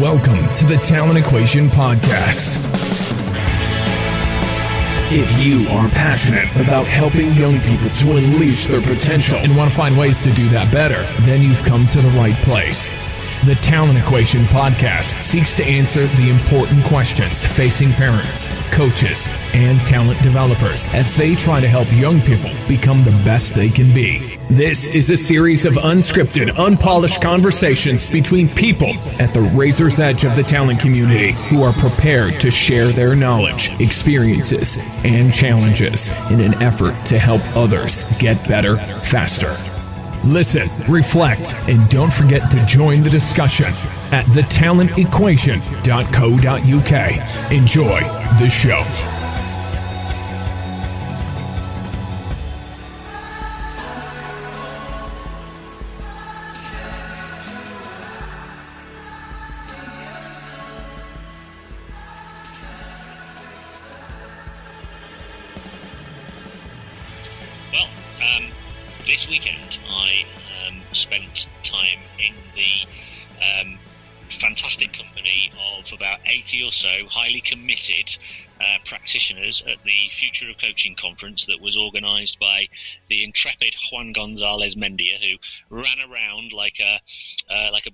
Welcome to the Talent Equation Podcast. If you are passionate about helping young people to unleash their potential and want to find ways to do that better, then you've come to the right place. The Talent Equation Podcast seeks to answer the important questions facing parents, coaches, and talent developers as they try to help young people become the best they can be. This is a series of unscripted, unpolished conversations between people at the razor's edge of the talent community who are prepared to share their knowledge, experiences, and challenges in an effort to help others get better faster. Listen, reflect, and don't forget to join the discussion at thetalentequation.co.uk. Enjoy the show. This weekend I spent time in the fantastic company of about 80 or so highly committed practitioners at the Future of Coaching conference that was organised by the intrepid Juan Gonzalez Mendia, who ran around like a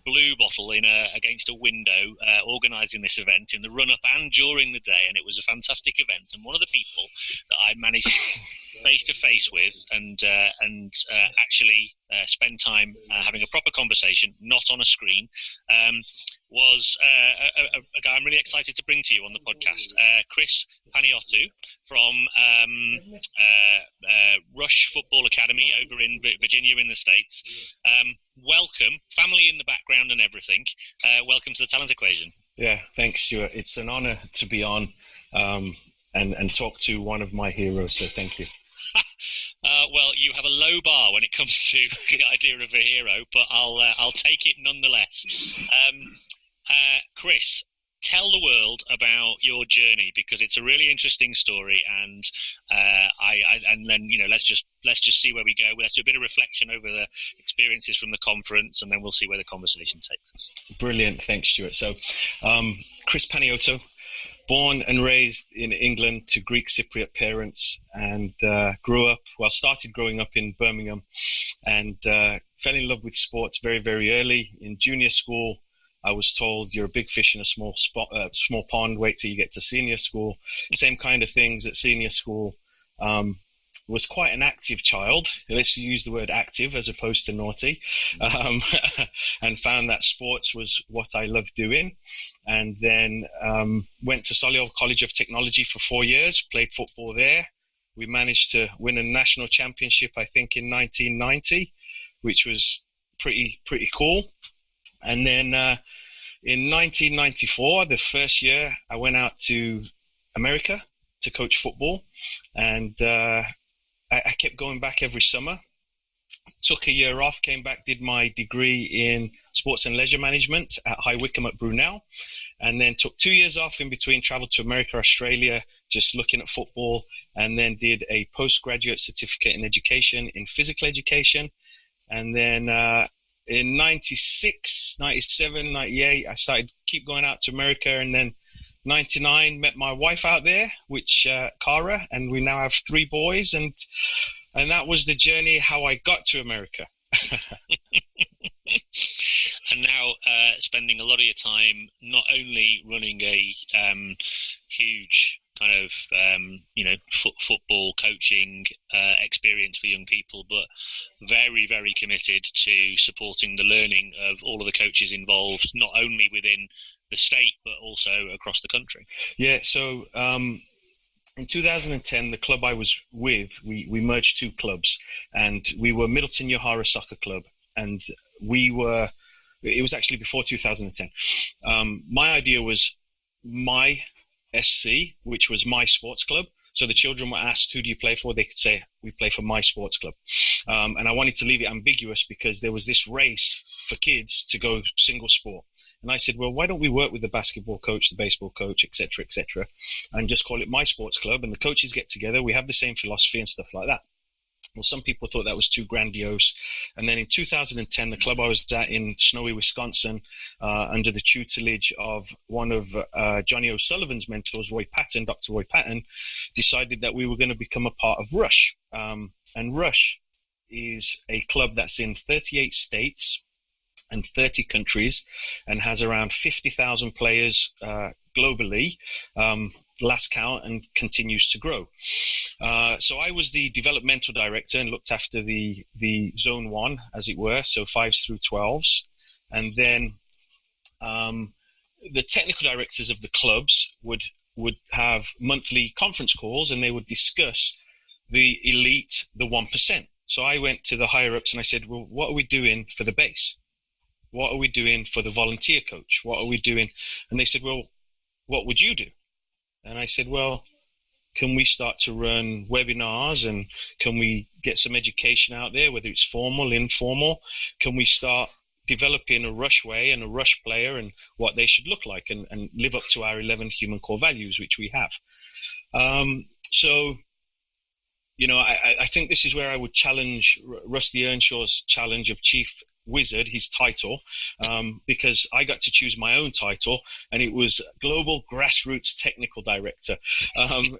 blue bottle against a window, organising this event in the run-up and during the day, and it was a fantastic event. And one of the people that I managed to face-to-face with and actually spend time having a proper conversation, not on a screen, was a guy I'm really excited to bring to you on the podcast, Chris Panayiotou from Rush Football Academy over in Virginia in the States. Welcome, family in the background and everything. Welcome to the Talent Equation. Yeah, thanks, Stuart. It's an honor to be on and talk to one of my heroes, so thank you. Well, you have a low bar when it comes to the idea of a hero, but I'll take it nonetheless. Chris, tell the world about your journey, because it's a really interesting story, and then let's just see where we go. Let's do a bit of reflection over the experiences from the conference, and then we'll see where the conversation takes us. Brilliant, thanks, Stuart. So, Chris Panayiotou, born and raised in England to Greek Cypriot parents, and started growing up in Birmingham, and fell in love with sports very, very early. In junior school, I was told, you're a big fish in a small pond, wait till you get to senior school. Same kind of things at senior school. Was quite an active child. Let's use the word active as opposed to naughty, and found that sports was what I loved doing. And then went to Solihull College of Technology for 4 years, played football there. We managed to win a national championship, I think, in 1990, which was pretty cool. And then in 1994, the first year, I went out to America to coach football, and I kept going back every summer. Took a year off, came back, did my degree in sports and leisure management at High Wycombe at Brunel, and then took 2 years off in between, traveled to America, Australia, just looking at football, and then did a postgraduate certificate in education in physical education. And then in 96, 97, 98, I started keep going out to America, and then 99, met my wife out there, Cara, and we now have 3 boys, and that was the journey how I got to America. And now spending a lot of your time not only running a huge kind of football coaching experience for young people, but very, very committed to supporting the learning of all of the coaches involved, not only within the state but also across the country. Yeah, so in 2010, the club I was with, we merged 2 clubs, and we were Middleton Yohara Soccer Club, and it was actually before 2010. My idea was my SC, which was my sports club. So the children were asked, who do you play for? They could say, we play for my sports club. And I wanted to leave it ambiguous because there was this race for kids to go single sport. And I said, well, why don't we work with the basketball coach, the baseball coach, et cetera, and just call it my sports club, and the coaches get together. We have the same philosophy and stuff like that. Well, some people thought that was too grandiose. And then in 2010, the club I was at in snowy Wisconsin, under the tutelage of one of Johnny O'Sullivan's mentors, Dr. Roy Patton, decided that we were going to become a part of Rush. And Rush is a club that's in 38 states and 30 countries and has around 50,000 players globally, last count, and continues to grow. So I was the developmental director and looked after the Zone 1, as it were, so 5s through 12s. And then the technical directors of the clubs would have monthly conference calls, and they would discuss the elite, the 1%. So I went to the higher-ups and I said, well, what are we doing for the base? What are we doing for the volunteer coach? What are we doing? And they said, well, what would you do? And I said, well, can we start to run webinars, and can we get some education out there, whether it's formal, informal? Can we start developing a Rush way and a Rush player and what they should look like, and live up to our 11 human core values, which we have? So, you know, I think this is where I would challenge Rusty Earnshaw's challenge of Chief Wizard, his title, because I got to choose my own title, and it was Global Grassroots Technical Director. So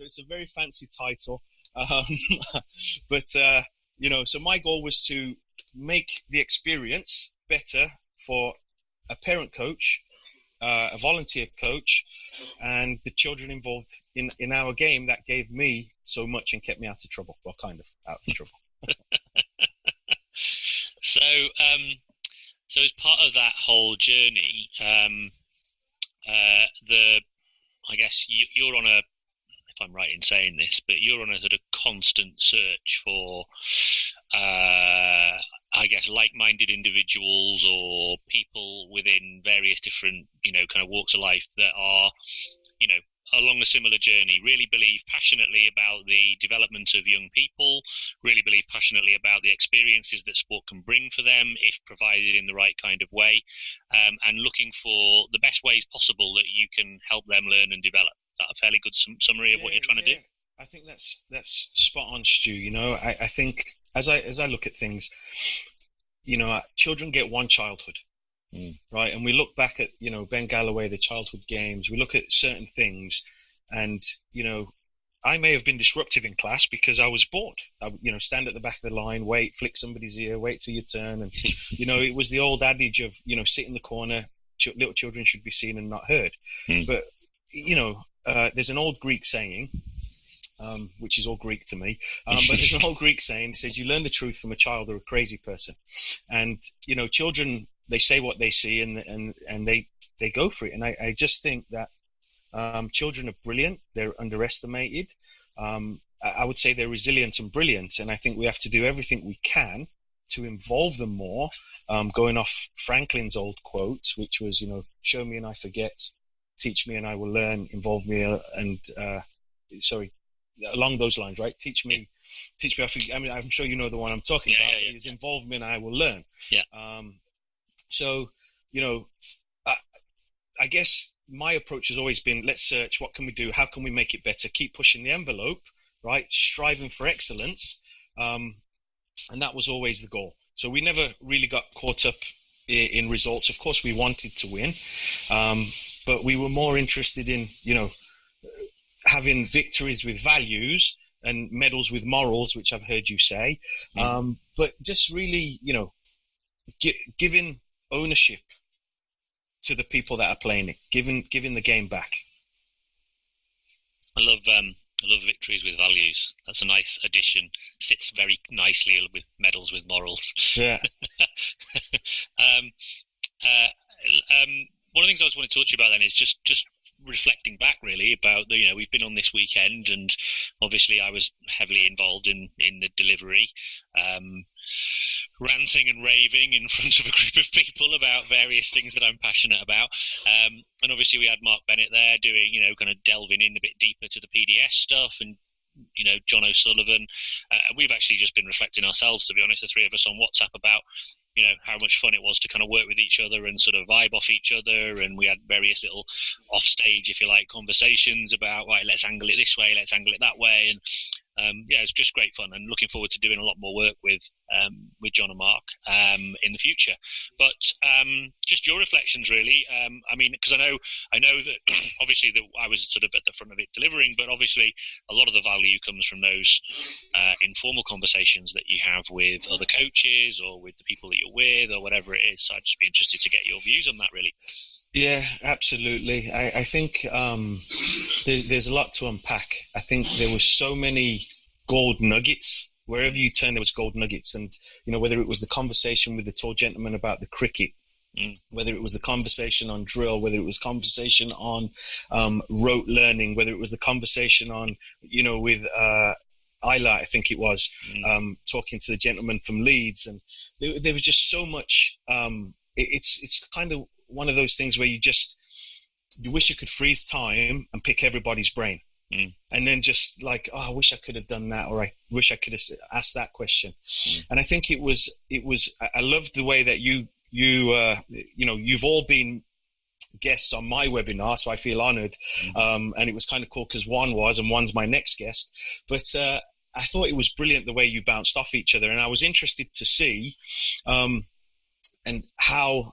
it's a very fancy title. But you know, so my goal was to make the experience better for a parent coach, a volunteer coach, and the children involved in our game that gave me so much and kept me out of trouble. Well, kind of out of trouble. So as part of that whole journey, I guess you're on a, if I'm right in saying this, but you're on a sort of constant search for, I guess, like-minded individuals or people within various different, you know, kind of walks of life that are, you know, along a similar journey, really believe passionately about the development of young people, really believe passionately about the experiences that sport can bring for them if provided in the right kind of way, and looking for the best ways possible that you can help them learn and develop. Is that a fairly good summary of what you're trying to do? I think that's spot on, Stu. You know, I think as I look at things, you know, children get one childhood. Right, and we look back at, you know, Ben Galloway, the childhood games. We look at certain things, and you know, I may have been disruptive in class because I was bored. I, you know, stand at the back of the line, wait, flick somebody's ear, wait till your turn, and you know, it was the old adage of, you know, sit in the corner. Little children should be seen and not heard. But you know, there's an old Greek saying, which is all Greek to me, but there's an old Greek saying that says, "You learn the truth from a child or a crazy person," and you know, children, they say what they see, and they go for it. And I just think that children are brilliant. They're underestimated. I would say they're resilient and brilliant. And I think we have to do everything we can to involve them more. Going off Franklin's old quote, which was, you know, show me and I forget, teach me and I will learn, involve me along those lines, right? Teach me, I forget. I mean, I'm sure you know the one I'm talking about. Yeah. Is involve me and I will learn. Yeah. So, you know, I guess my approach has always been, let's search, what can we do? How can we make it better? Keep pushing the envelope, right? Striving for excellence. And that was always the goal. So we never really got caught up in results. Of course, we wanted to win, but we were more interested in, you know, having victories with values and medals with morals, which I've heard you say. But just really, you know, giving ownership to the people that are playing it, giving the game back. I love victories with values. That's a nice addition. Sits very nicely with medals with morals. Yeah. One of the things I just want to talk to you about then is just reflecting back really about the, you know, we've been on this weekend, and obviously I was heavily involved in the delivery, ranting and raving in front of a group of people about various things that I'm passionate about. And obviously we had Mark Bennett there doing, you know, kind of delving in a bit deeper to the PDS stuff, and, you know, John O'Sullivan. We've actually just been reflecting ourselves, to be honest, the three of us on WhatsApp, about, you know, how much fun it was to kind of work with each other and sort of vibe off each other. And we had various little off stage, if you like, conversations about, right, let's angle it this way, let's angle it that way. And it's just great fun, and looking forward to doing a lot more work with John and Mark in the future. But just your reflections, really. I mean, because I know that obviously that I was sort of at the front of it delivering, but obviously a lot of the value comes from those informal conversations that you have with other coaches or with the people that you're with or whatever it is. So I'd just be interested to get your views on that, really. Yeah, absolutely. I think there's a lot to unpack. I think there were so many gold nuggets. Wherever you turn, there was gold nuggets. And, whether it was the conversation with the tall gentleman about the cricket, whether it was the conversation on drill, whether it was conversation on rote learning, whether it was the conversation on, with Isla, I think it was, talking to the gentleman from Leeds. And there was just so much. It's kind of one of those things where you wish you could freeze time and pick everybody's brain. And then just like, I wish I could have done that, or I wish I could have asked that question. And I think it was, I loved the way that you've all been guests on my webinar, so I feel honored. And it was kind of cool because one's my next guest. But I thought it was brilliant the way you bounced off each other. And I was interested to see and how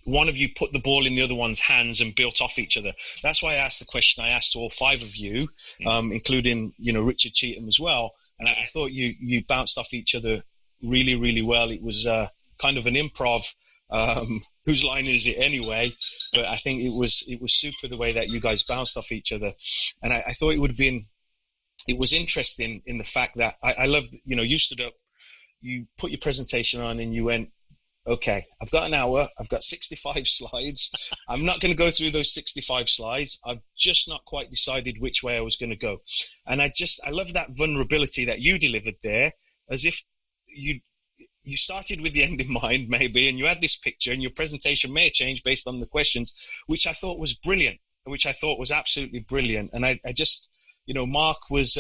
one of you put the ball in the other one's hands and built off each other. That's why I asked the question I asked to all five of you, including, Richard Cheetham as well. And I thought you bounced off each other really, really well. It was kind of an improv, whose line is it anyway? But I think it was super the way that you guys bounced off each other. And I thought it was interesting in the fact that I loved, you stood up, you put your presentation on and you went, okay, I've got an hour. I've got 65 slides. I'm not going to go through those 65 slides. I've just not quite decided which way I was going to go. And I love that vulnerability that you delivered there, as if you started with the end in mind, maybe, and you had this picture and your presentation may have changed based on the questions, which I thought was brilliant, which I thought was absolutely brilliant. And I just, Mark was,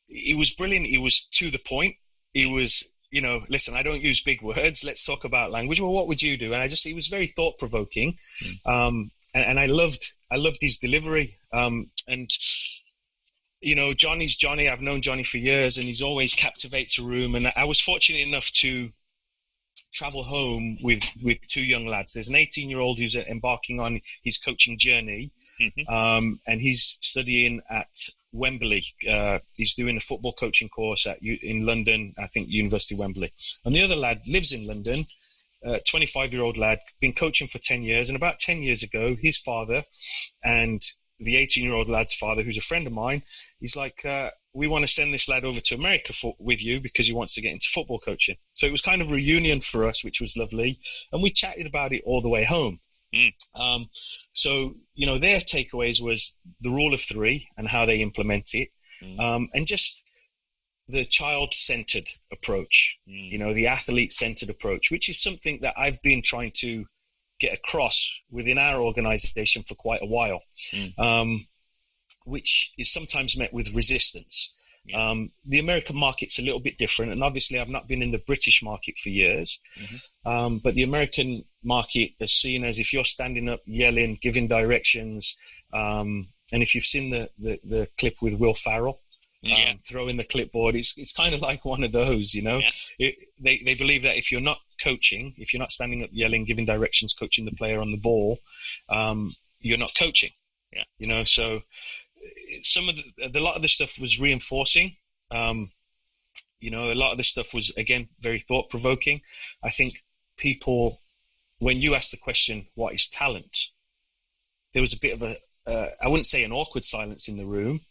he was brilliant. He was to the point. He was, listen, I don't use big words. Let's talk about language. Well, what would you do? And he was very thought provoking. And I loved his delivery. And, Johnny's Johnny. I've known Johnny for years and he's always captivates a room. And I was fortunate enough to travel home with two young lads. There's an 18-year-old who's embarking on his coaching journey. And he's studying at Wembley. He's doing a football coaching course in London, I think University of Wembley. And the other lad lives in London, 25-year-old lad, been coaching for 10 years. And about 10 years ago, his father and the 18-year-old lad's father, who's a friend of mine, he's like, we want to send this lad over to America with you because he wants to get into football coaching. So it was kind of a reunion for us, which was lovely. And we chatted about it all the way home. So, their takeaways was the rule of three and how they implement it. And just the child-centered approach, the athlete-centered approach, which is something that I've been trying to get across within our organization for quite a while, which is sometimes met with resistance. The American market's a little bit different, and obviously I've not been in the British market for years, but the American market is seen as if you're standing up, yelling, giving directions, and if you've seen the clip with Will Farrell, throwing the clipboard, it's kind of like one of those, they believe that if you're not coaching, if you're not standing up, yelling, giving directions, coaching the player on the ball, you're not coaching. So some of a lot of the stuff was reinforcing. A lot of the stuff was, again, very thought provoking. I think people, when you asked the question, what is talent? There was a bit of I wouldn't say an awkward silence in the room,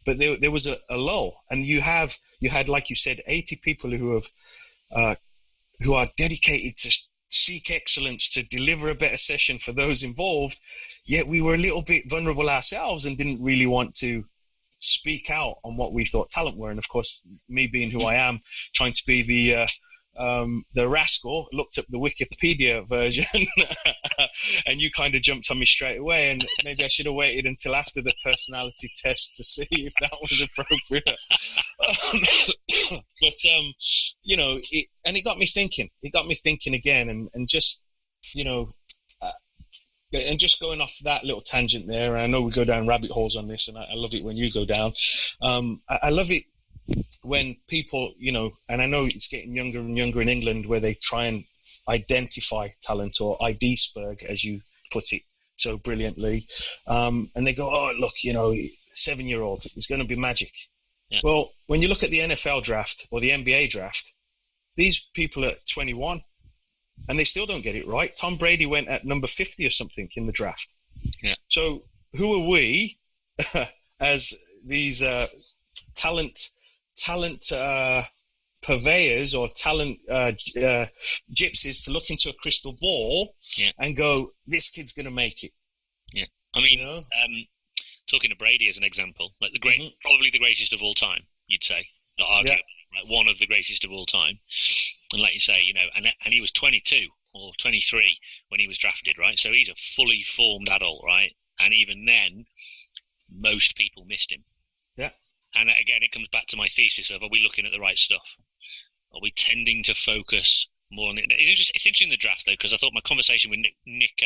but there was a lull. And you had, like you said, 80 people who are dedicated to seek excellence, to deliver a better session for those involved. Yet we were a little bit vulnerable ourselves and didn't really want to speak out on what we thought talent were. And of course, me being who I am, trying to be the rascal, looked up the Wikipedia version and you kind of jumped on me straight away. And maybe I should have waited until after the personality test to see if that was appropriate. But it got me thinking. It got me thinking again, and just, And just going off that little tangent there, and I know we go down rabbit holes on this, and I love it when you go down. I love it when people, and I know it's getting younger and younger in England, where they try and identify talent, or ID-spurg, as you put it so brilliantly. And they go, oh, look, 7-year-old, it's going to be magic. Yeah. Well, when you look at the NFL draft or the NBA draft, these people are 21 and they still don't get it right. Tom Brady went at number 50 or something in the draft. Yeah. So who are we as these talent purveyors or talent gypsies to look into a crystal ball and go, this kid's going to make it? Yeah. I mean, talking to Brady as an example, like probably the greatest of all time, you'd say, not arguably, right? One of the greatest of all time. And like you say, and he was 22 or 23 when he was drafted, right? So he's a fully formed adult, right? And even then, most people missed him. Yeah. And again, it comes back to my thesis of, are we looking at the right stuff? Are we tending to focus more on it? It's interesting, the draft, though, because I thought my conversation with Nick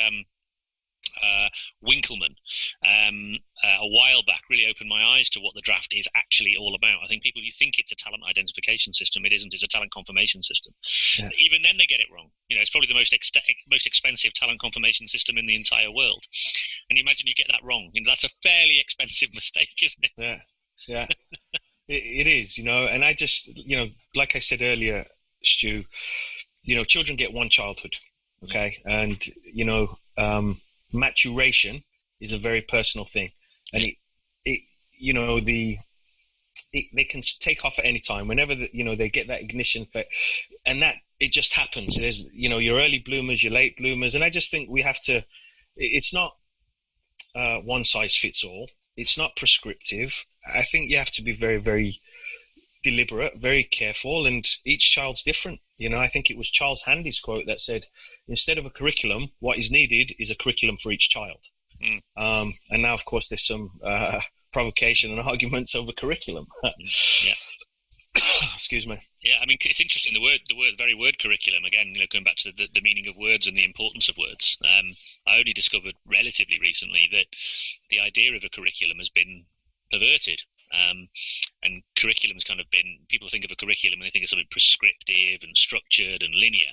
Winkleman a while back really opened my eyes to what the draft is actually all about. I think you think it's a talent identification system. It isn't. It's a talent confirmation system. Yeah. Even then, they get it wrong. It's probably the most expensive talent confirmation system in the entire world. And you imagine you get that wrong. That's a fairly expensive mistake, isn't it? Yeah. It is, and I just, like I said earlier, Stu, children get one childhood, okay? And, maturation is a very personal thing. And they can take off at any time whenever, they get that ignition, and that, it just happens. There's, your early bloomers, your late bloomers. And I just think we have to, it's not one size fits all. It's not prescriptive. I think you have to be very, very deliberate, very careful, and each child's different. I think it was Charles Handy's quote that said, instead of a curriculum, what is needed is a curriculum for each child. And now, of course, there's some provocation and arguments over curriculum. Yeah. Excuse me. Yeah, I mean, it's interesting, the very word curriculum, again, going back to the meaning of words and the importance of words. I only discovered relatively recently that the idea of a curriculum has been perverted. And curriculum's kind of been, people think of a curriculum and they think of something prescriptive and structured and linear.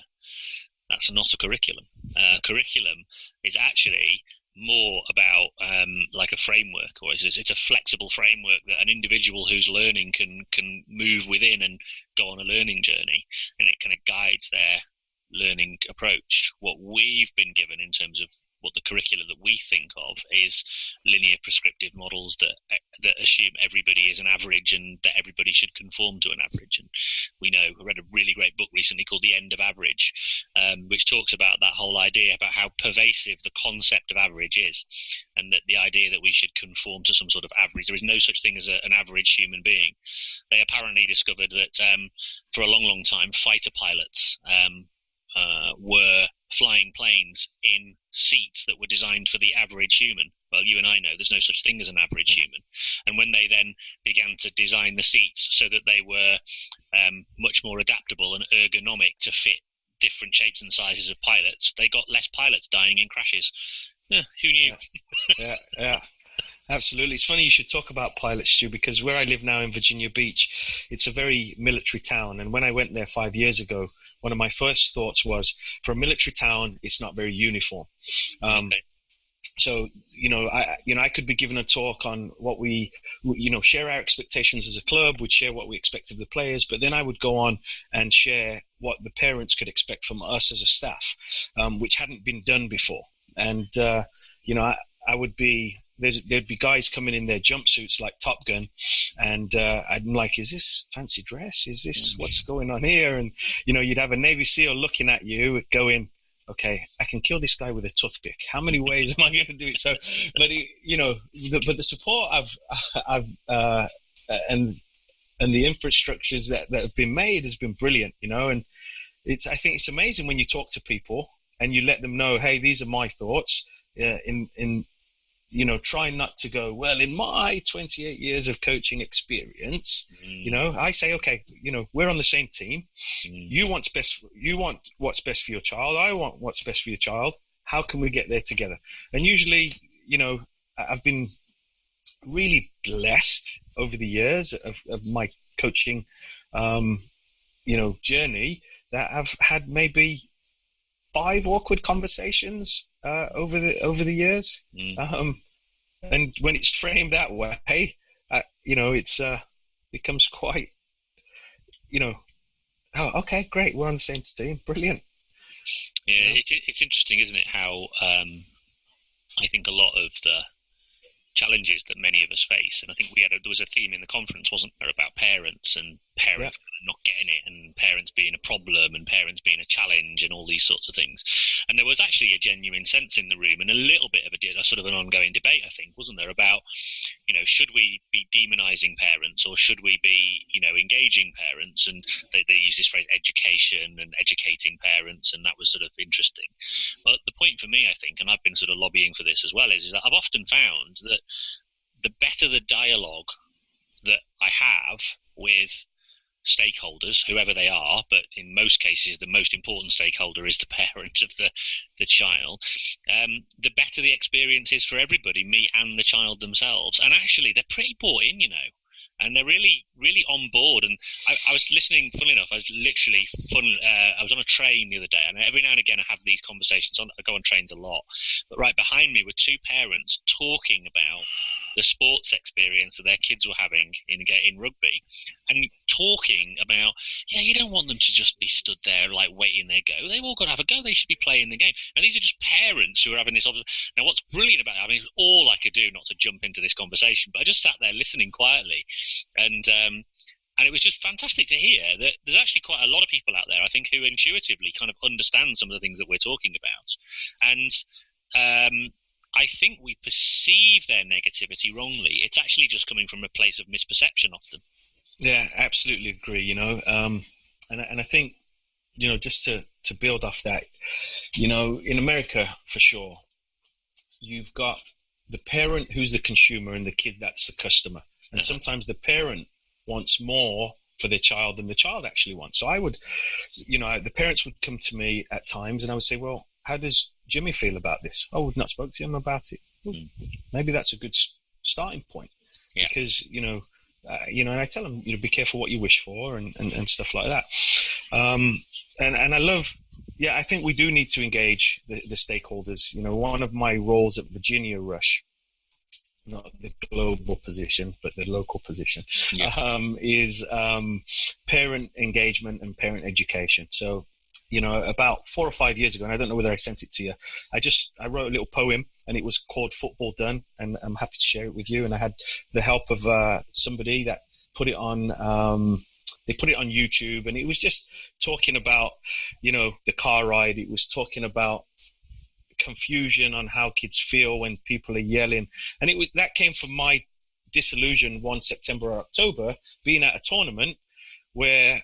That's not a curriculum. Curriculum is actually more about like a framework, or it's a flexible framework that an individual who's learning can move within and go on a learning journey, and it kind of guides their learning approach. What we've been given in terms of what the curriculum that we think of is linear prescriptive models that assume everybody is an average and that everybody should conform to an average. And we know, I read a really great book recently called The End of Average, which talks about that whole idea about how pervasive the concept of average is, and that the idea that we should conform to some sort of average. There is no such thing as an average human being. They apparently discovered that for a long, long time, fighter pilots were flying planes in seats that were designed for the average human. Well, you and I know there's no such thing as an average human. And when they then began to design the seats so that they were much more adaptable and ergonomic to fit different shapes and sizes of pilots, they got less pilots dying in crashes. Who knew? Yeah. Absolutely. It's funny you should talk about pilots, Stu, because where I live now in Virginia Beach, it's a very military town. And when I went there 5 years ago, one of my first thoughts was, for a military town, it's not very uniform. Okay. So, I could be given a talk on what we, share our expectations as a club, we'd share what we expect of the players, but then I would go on and share what the parents could expect from us as a staff, which hadn't been done before. And, I would be... There'd be guys coming in their jumpsuits like Top Gun, and I'm like, is this fancy dress? Is this what's going on here? And, you'd have a Navy SEAL looking at you going, okay, I can kill this guy with a toothpick. How many ways am I going to do it? So, but, the support and the infrastructures that have been made has been brilliant, and I think it's amazing when you talk to people and you let them know, hey, these are my thoughts try not to go, well, in my 28 years of coaching experience, I say, okay, we're on the same team. You want what's best for your child. I want what's best for your child. how can we get there together? And usually, I've been really blessed over the years of my coaching, journey, that I've had maybe 5 awkward conversations over the years. And when it's framed that way, it's becomes quite, oh, okay, great, we're on the same team, brilliant. Yeah, it's interesting, isn't it, how I think a lot of the challenges that many of us face, and I think there was a theme in the conference, wasn't there, about parents and parents not getting it, and parents being a problem, and parents being a challenge, and all these sorts of things. And there was actually a genuine sense in the room, and a little bit of a sort of an ongoing debate, I think, wasn't there, about, should we be demonizing parents, or should we be, engaging parents? And they use this phrase education and educating parents, and that was sort of interesting. But the point for me, I think, and I've been sort of lobbying for this as well, is that I've often found that the better the dialogue that I have with stakeholders, whoever they are, but in most cases the most important stakeholder is the parent of the child, the better the experience is for everybody, me and the child themselves. And actually they're pretty bought in, and they're really, really on board. And I was listening, funnily enough, I was on a train the other day, and every now and again I have these conversations. I go on trains a lot, but right behind me were 2 parents talking about the sports experience that their kids were having in rugby, and talking about, you don't want them to just be stood there like waiting their go. They've all got to have a go. They should be playing the game. And these are just parents who are having this. Now, what's brilliant about it, I mean, it's all I could do not to jump into this conversation, but I just sat there listening quietly, and it was just fantastic to hear that there's actually quite a lot of people out there, I think, who intuitively kind of understand some of the things that we're talking about. And I think we perceive their negativity wrongly. It's actually just coming from a place of misperception often. Yeah, absolutely agree, and I think, just to build off that, in America, for sure, you've got the parent who's the consumer and the kid that's the customer. And sometimes the parent wants more for their child than the child actually wants. So I would, the parents would come to me at times and I would say, well, how does Jimmy feel about this? Oh, we've not spoke to him about it. Maybe that's a good starting point. Yeah. Because, and I tell them, be careful what you wish for and stuff like that. And I love, I think we do need to engage the stakeholders. One of my roles at Virginia Rush, not the global position, but the local position, is parent engagement and parent education. So, about 4 or 5 years ago, and I don't know whether I sent it to you, I wrote a little poem, and it was called Football Done, and I'm happy to share it with you. And I had the help of somebody that put it on, they put it on YouTube, and it was just talking about, the car ride. It was talking about confusion on how kids feel when people are yelling. And that came from my disillusion one September or October, being at a tournament where,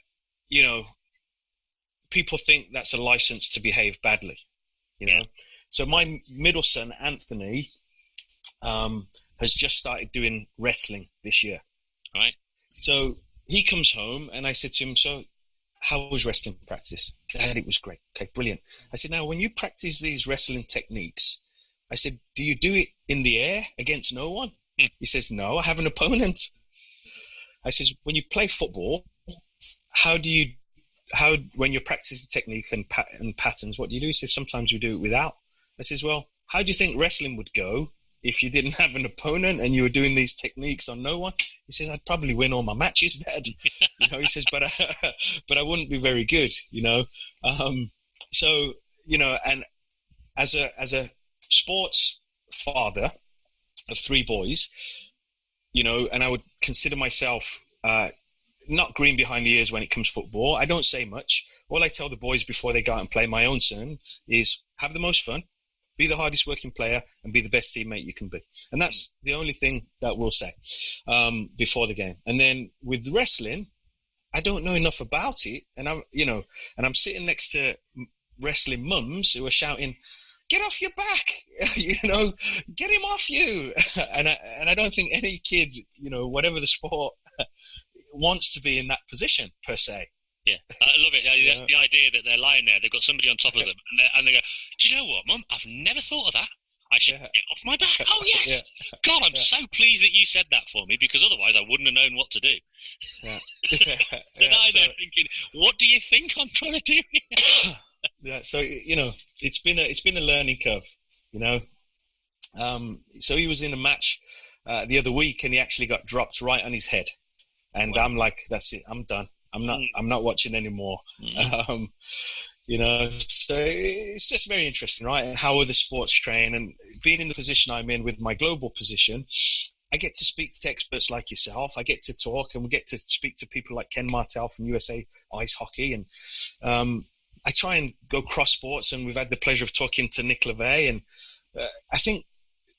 people think that's a license to behave badly, So my middle son, Anthony, has just started doing wrestling this year. Right. So he comes home and I said to him, so how was wrestling practice? Dad, it was great. Okay, brilliant. I said, now when you practice these wrestling techniques, I said, do you do it in the air against no one? He says, no, I have an opponent. I says, when you play football, when you're practicing technique and patterns, what do you do? He says, sometimes we do it without. I says, well, how do you think wrestling would go if you didn't have an opponent and you were doing these techniques on no one? He says, I'd probably win all my matches, Dad. He says, but I wouldn't be very good, So, and as a sports father of 3 boys, and I would consider myself not green behind the ears when it comes to football. I don't say much. All I tell the boys before they go out and play, my own son, is have the most fun, be the hardest working player, and be the best teammate you can be. And that's the only thing that we'll say before the game. And then with wrestling, I don't know enough about it. And I'm sitting next to wrestling mums who are shouting, get off your back, get him off you. And I don't think any kid, whatever the sport, wants to be in that position per se. Yeah, I love it. The idea that they're lying there, they've got somebody on top of them, and they go, "Do you know what, Mum? I've never thought of that. I should get off my back." Oh yes, God, I'm so pleased that you said that for me, because otherwise I wouldn't have known what to do. Yeah. Then I'm there thinking, what do you think I'm trying to do here? Yeah. So it's been a learning curve. So he was in a match the other week, and he actually got dropped right on his head, and I'm like, that's it. I'm done. I'm not watching anymore. So it's just very interesting, right? And how other sports train, and being in the position I'm in with my global position, I get to speak to experts like yourself. I get to talk, and we get to speak to people like Ken Martell from USA Ice Hockey. And I try and go cross sports, and we've had the pleasure of talking to Nick LeVay. And I think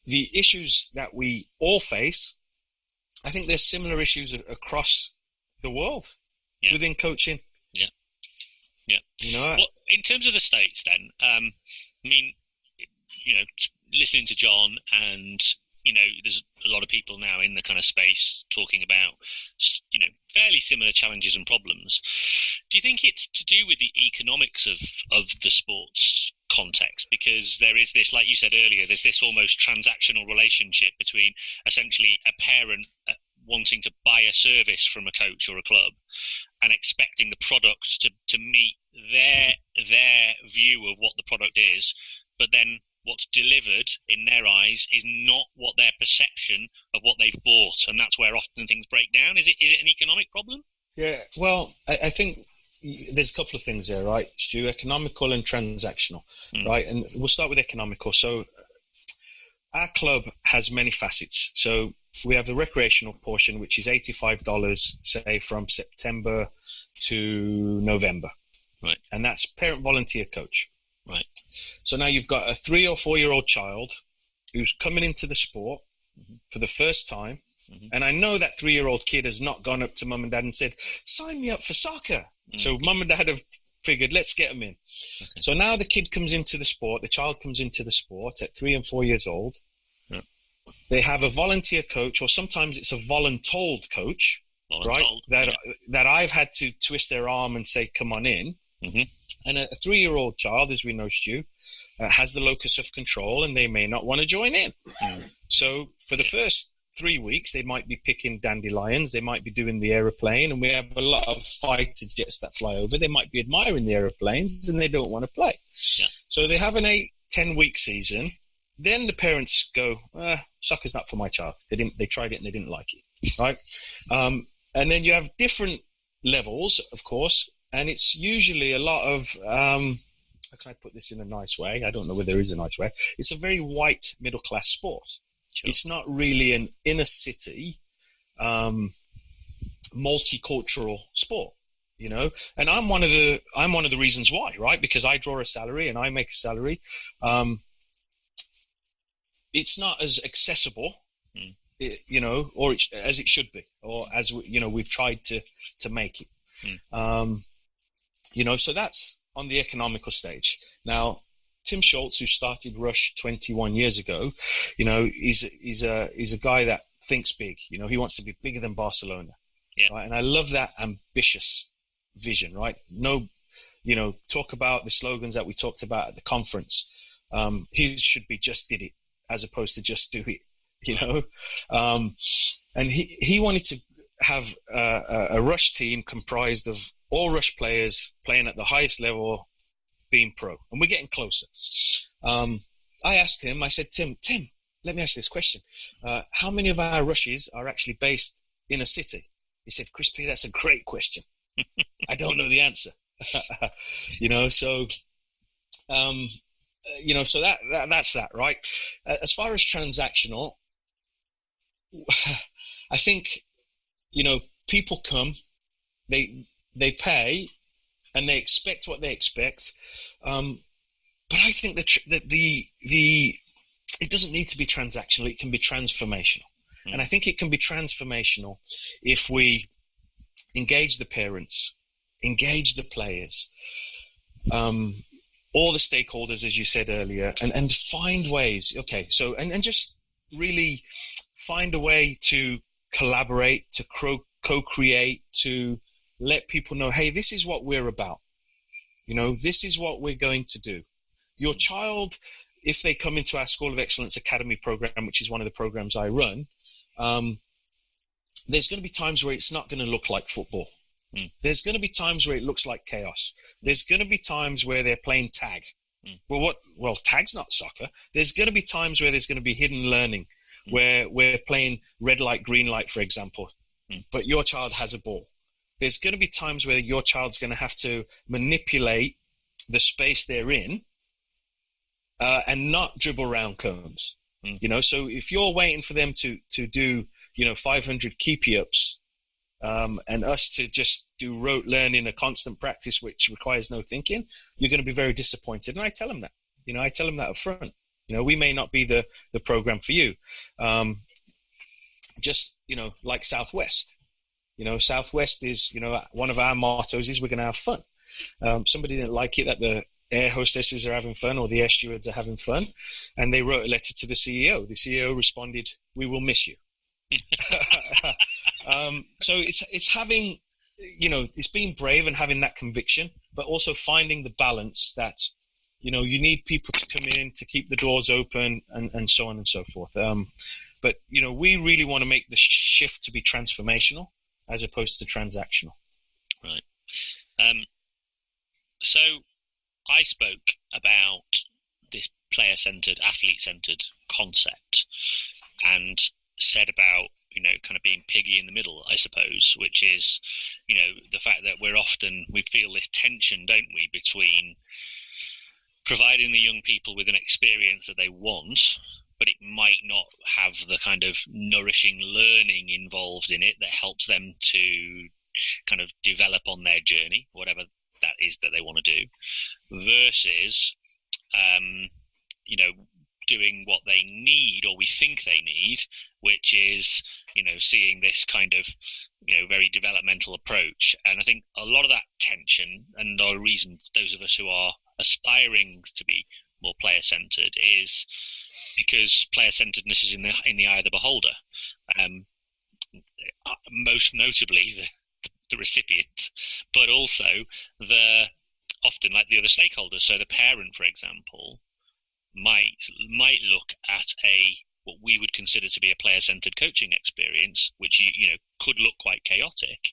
the issues that we all face, I think there's similar issues across the world. Yeah. Within coaching. Yeah. Well, in terms of the States then, listening to John, and, there's a lot of people now in the kind of space talking about, fairly similar challenges and problems. Do you think it's to do with the economics of the sports context? Because there is this, like you said earlier, there's this almost transactional relationship between essentially a parent wanting to buy a service from a coach or a club and expecting the product to meet their view of what the product is, but then what's delivered in their eyes is not what their perception of what they've bought, and that's where often things break down. Is it an economic problem? Yeah, well, I think there's a couple of things there, right, Stu? Economical and transactional, right? And we'll start with economical. So our club has many facets. So we have the recreational portion, which is $85, say, from September to November. Right. And that's parent volunteer coach. Right. So now you've got a 3 or 4 year old child who's coming into the sport for the first time. And I know that 3 year old kid has not gone up to mum and dad and said, sign me up for soccer. So mum and dad have figured, let's get them in. Okay. So now the kid comes into the sport, the child comes into the sport at 3 and 4 years old. Yeah. They have a volunteer coach, or sometimes it's a voluntold coach, right? That I've had to twist their arm and say, come on in. And a 3 year old child, as we know, Stu, has the locus of control, and they may not want to join in. So for the first 3 weeks, they might be picking dandelions, they might be doing the aeroplane, and we have a lot of fighter jets that fly over. They might be admiring the aeroplanes, and they don't want to play. Yeah. So they have an 8-10 week season. Then the parents go, soccer's not for my child. They tried it and they didn't like it, right? And then you have different levels, of course, and it's usually a lot of, how can I put this in a nice way? I don't know whether there is a nice way. It's a very white middle-class sport. Sure. It's not really an inner-city, multicultural sport, And I'm one of the reasons why, right? Because I draw a salary and I make a salary. It's not as accessible, or as it should be, or as we've tried to make it. So that's on the economical stage. Now, Tim Schultz, who started Rush 21 years ago, he's a guy that thinks big. He wants to be bigger than Barcelona. Yeah. Right? And I love that ambitious vision, right? Talk about the slogans that we talked about at the conference. His should be just did it, as opposed to just do it, and he wanted to have a Rush team comprised of all Rush players playing at the highest level, being pro, and we're getting closer. I asked him, I said, Tim, let me ask you this question. How many of our Rushes are actually based in a city? He said, Chris P, that's a great question. I don't know the answer. So that's that, right? As far as transactional, I think, people come, they pay, and they expect what they expect. But I think that it doesn't need to be transactional. It can be transformational. And I think it can be transformational if we engage the parents, engage the players, all the stakeholders, as you said earlier, and find ways. Okay, so and just really find a way to collaborate, to co-create, to let people know, hey, this is what we're about. This is what we're going to do. Your child, if they come into our School of Excellence Academy program, which is one of the programs I run, there's going to be times where it's not going to look like football. There's going to be times where it looks like chaos. There's going to be times where they're playing tag. Well, tag's not soccer. There's going to be times where there's going to be hidden learning, where we're playing red light, green light, for example, but your child has a ball. There's going to be times where your child's going to have to manipulate the space they're in and not dribble around cones. So if you're waiting for them to do 500 keepy-ups and us to just do rote learning, a constant practice which requires no thinking, you're going to be very disappointed. And I tell them that. I tell them that up front. We may not be the program for you. Just like Southwest. Southwest is, one of our mottos is we're going to have fun. Somebody didn't like it that the air hostesses are having fun or the air stewards are having fun, and they wrote a letter to the CEO. The CEO responded, "We will miss you." So it's having, it's being brave and having that conviction, but also finding the balance that, you need people to come in to keep the doors open and so on and so forth. But, we really want to make the shift to be transformational as opposed to transactional. Right. So I spoke about this player-centered, athlete-centered concept and said about, kind of being piggy in the middle, I suppose, which is, the fact that we feel this tension, don't we, between providing the young people with an experience that they want, but it might not have the kind of nourishing learning involved in it that helps them to kind of develop on their journey, whatever that is that they want to do, versus, doing what they need or we think they need, which is, seeing this kind of, very developmental approach. And I think a lot of that tension, and the reason those of us who are aspiring to be more player-centered, is because player-centeredness is in the eye of the beholder. Most notably the recipient, but also often like the other stakeholders. So the parent, for example, might look at what we would consider to be a player-centered coaching experience, which could look quite chaotic,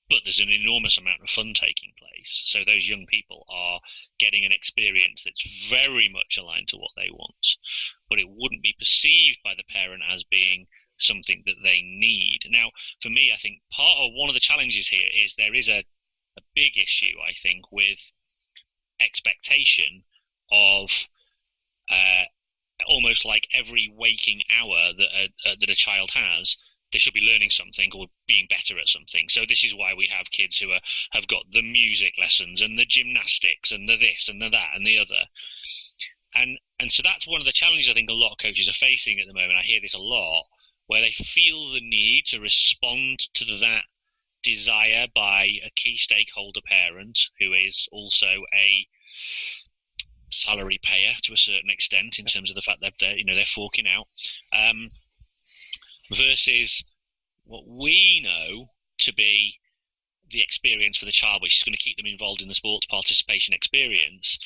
but there's an enormous amount of fun taking place. So those young people are getting an experience that's very much aligned to what they want, but it wouldn't be perceived by the parent as being something that they need. Now, for me, I think one of the challenges here is there is a big issue, I think, with expectation of almost like every waking hour that a child has, they should be learning something or being better at something. So this is why we have kids who have got the music lessons and the gymnastics and the this and the that and the other. And so that's one of the challenges I think a lot of coaches are facing at the moment. I hear this a lot, where they feel the need to respond to that desire by a key stakeholder parent who is also a salary payer to a certain extent in terms of the fact that they're forking out, versus what we know to be the experience for the child, which is going to keep them involved in the sports participation experience,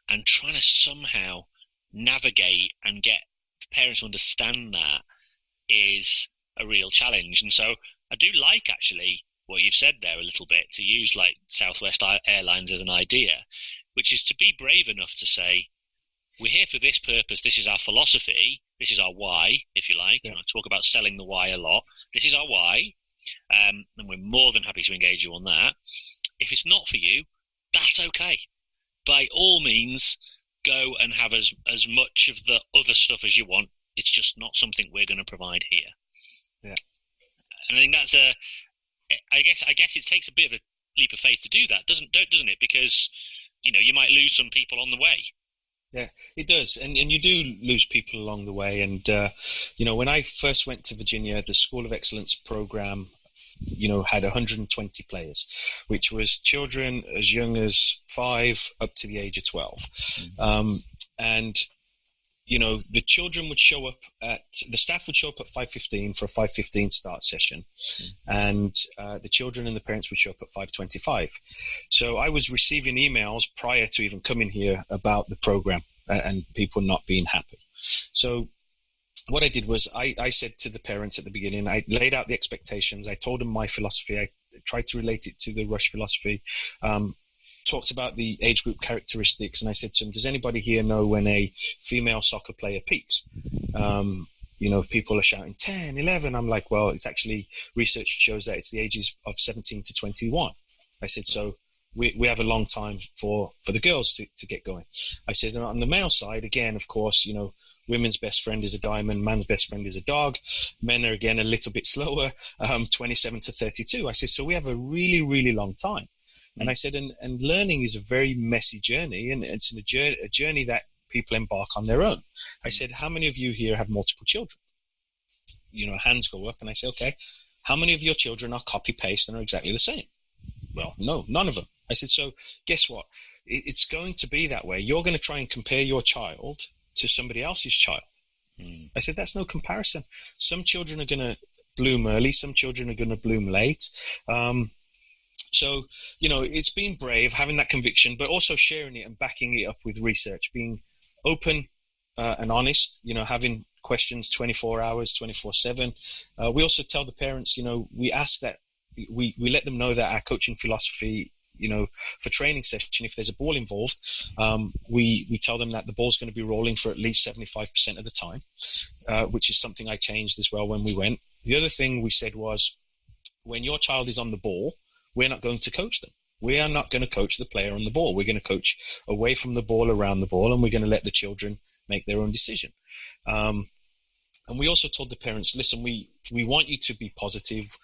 and trying to somehow navigate and get parents to understand that is a real challenge. And so I do like actually what you've said there a little bit, to use like Southwest Airlines as an idea, which is to be brave enough to say, we're here for this purpose, this is our philosophy, this is our why, if you like. Yeah. I talk about selling the why a lot. This is our why, and we're more than happy to engage you on that. If it's not for you, that's okay. By all means, go and have as much of the other stuff as you want. It's just not something we're going to provide here. Yeah. And I think that's I guess it takes a bit of a leap of faith to do that, doesn't it? Because you might lose some people on the way. Yeah, it does. And you do lose people along the way. And, when I first went to Virginia, the School of Excellence program, had 120 players, which was children as young as 5 up to the age of 12. Mm-hmm. And, the children would show up the staff would show up at 5:15 for a 5:15 start session, and the children and the parents would show up at 5:25. So I was receiving emails prior to even coming here about the program and people not being happy. So what I did was I said to the parents at the beginning, I laid out the expectations. I told them my philosophy. I tried to relate it to the Rush philosophy. Talked about the age group characteristics, and I said to them, does anybody here know when a female soccer player peaks? People are shouting 10, 11. I'm like, well, it's actually, research shows that it's the ages of 17 to 21. I said, so we have a long time for the girls to get going. I said, and on the male side, again, of course, women's best friend is a diamond, man's best friend is a dog. Men are, again, a little bit slower, 27 to 32. I said, so we have a really, really long time. And I said, and learning is a very messy journey, and it's a journey that people embark on their own. I said, how many of you here have multiple children? Hands go up, and I say, okay, how many of your children are copy-paste and are exactly the same? Well, no, none of them. I said, so guess what? It's going to be that way. You're going to try and compare your child to somebody else's child. I said, that's no comparison. Some children are going to bloom early. Some children are going to bloom late. So, it's being brave, having that conviction, but also sharing it and backing it up with research, being open and honest, having questions 24 hours, 24/7. We also tell the parents, we ask that we let them know that our coaching philosophy, for training session, if there's a ball involved, we tell them that the ball's going to be rolling for at least 75% of the time, which is something I changed as well when we went. The other thing we said was, when your child is on the ball, we're not going to coach them. We are not going to coach the player on the ball. We're going to coach away from the ball, around the ball, and we're going to let the children make their own decision. And we also told the parents, listen, we want you to be positive,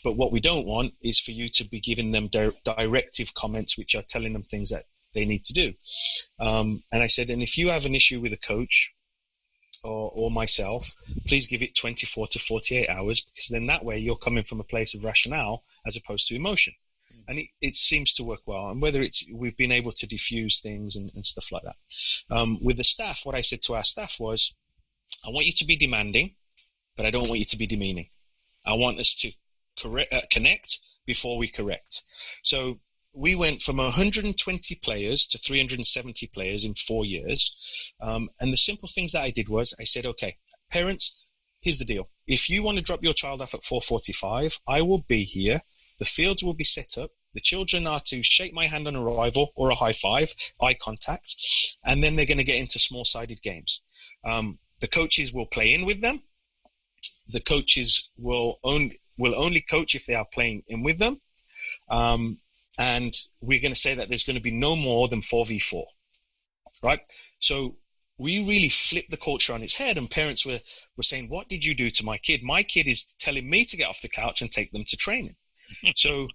but what we don't want is for you to be giving them directive comments which are telling them things that they need to do. And I said, and if you have an issue with a coach or myself, please give it 24 to 48 hours, because then that way you're coming from a place of rationale as opposed to emotion. And it seems to work well. And whether we've been able to diffuse things and stuff like that. With the staff, what I said to our staff was, I want you to be demanding, but I don't want you to be demeaning. I want us to connect before we correct. So we went from 120 players to 370 players in 4 years. And the simple things that I did was I said, okay, parents, here's the deal. If you want to drop your child off at 4:45, I will be here. The fields will be set up. The children are to shake my hand on arrival or a high five, eye contact, and then they're going to get into small-sided games. The coaches will play in with them. The coaches will only coach if they are playing in with them. And we're going to say that there's going to be no more than 4v4, right? So we really flipped the culture on its head, and parents were saying, what did you do to my kid? My kid is telling me to get off the couch and take them to training. So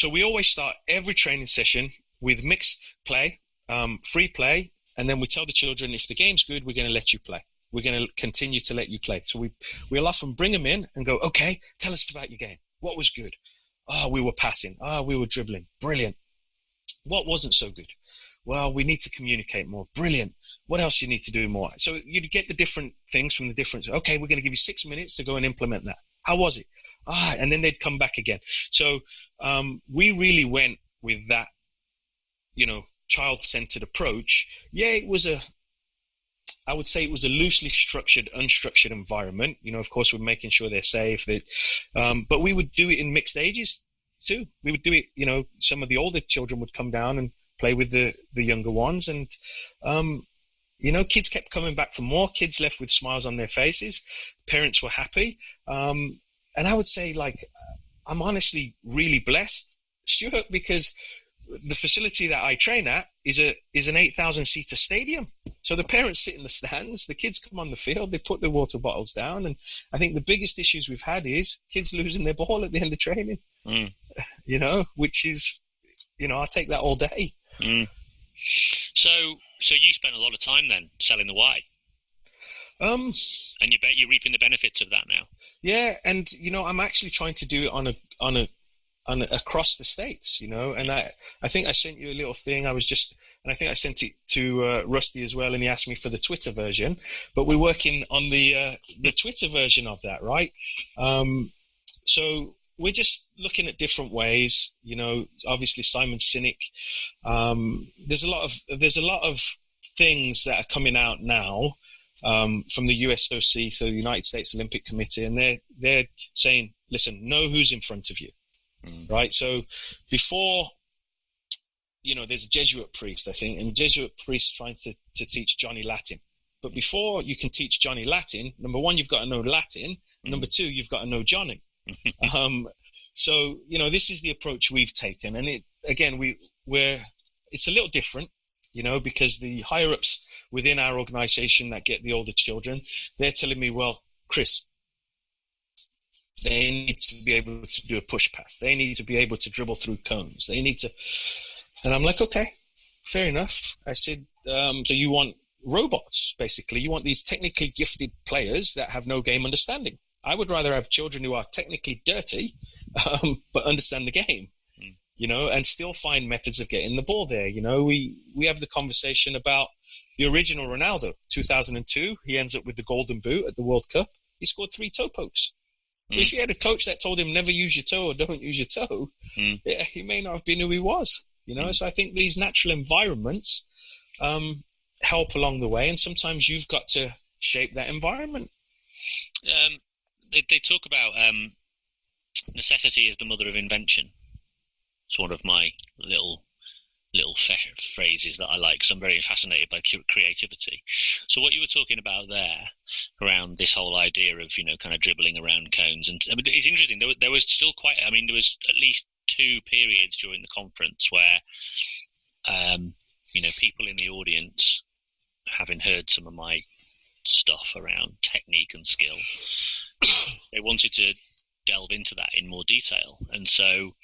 we always start every training session with mixed play, free play, and then we tell the children, if the game's good, we're going to let you play. We're going to continue to let you play. So we'll often bring them in and go, okay, tell us about your game. What was good? We were passing. We were dribbling. Brilliant. What wasn't so good? Well, we need to communicate more. Brilliant. What else you need to do more? So you get the different things from the different. Okay, we're going to give you 6 minutes to go and implement that. How was it? And then they'd come back again. So we really went with that, child-centered approach. Yeah, I would say it was a loosely structured, unstructured environment. Of course, we're making sure they're safe. But we would do it in mixed ages too. We would do it, some of the older children would come down and play with the younger ones. And, kids kept coming back for more. Kids left with smiles on their faces. Parents were happy. And I would say, I'm honestly really blessed, Stuart, because the facility that I train at is an 8,000-seater stadium. So the parents sit in the stands, the kids come on the field, they put their water bottles down. And I think the biggest issues we've had is kids losing their ball at the end of training, which is, I take that all day. So you spent a lot of time then selling the why. And you bet you're reaping the benefits of that now. Yeah. And, I'm actually trying to do it on across the States, and I think I sent you a little thing. I was just and I think I sent it to Rusty as well, and he asked me for the Twitter version. But we're working on the Twitter version of that, right? So we're just looking at different ways. Obviously Simon Sinek. There's a lot of things that are coming out now from the USOC, so the United States Olympic Committee, and they're saying, listen, know who's in front of you, right? So before, there's a Jesuit priest, I think, and Jesuit priest trying to teach Johnny Latin. But before you can teach Johnny Latin, number one, you've got to know Latin. Number two, you've got to know Johnny. So this is the approach we've taken, and it's a little different, because the higher ups within our organization that get the older children, they're telling me, well, Chris, they need to be able to do a push pass. They need to be able to dribble through cones. They need to, and I'm like, okay, fair enough. I said, so you want robots, basically. You want these technically gifted players that have no game understanding. I would rather have children who are technically dirty, but understand the game, and still find methods of getting the ball there. We have the conversation about the original Ronaldo, 2002. He ends up with the golden boot at the World Cup. He scored 3 toe pokes. But if he had a coach that told him never use your toe or don't use your toe, he may not have been who he was. So I think these natural environments help along the way, and sometimes you've got to shape that environment. They talk about necessity is the mother of invention. It's one of my little phrases that I like, because I'm very fascinated by creativity. So what you were talking about there, around this whole idea of kind of dribbling around cones, and it's interesting. There was still there was at least 2 periods during the conference where people in the audience, having heard some of my stuff around technique and skill, they wanted to delve into that in more detail. And so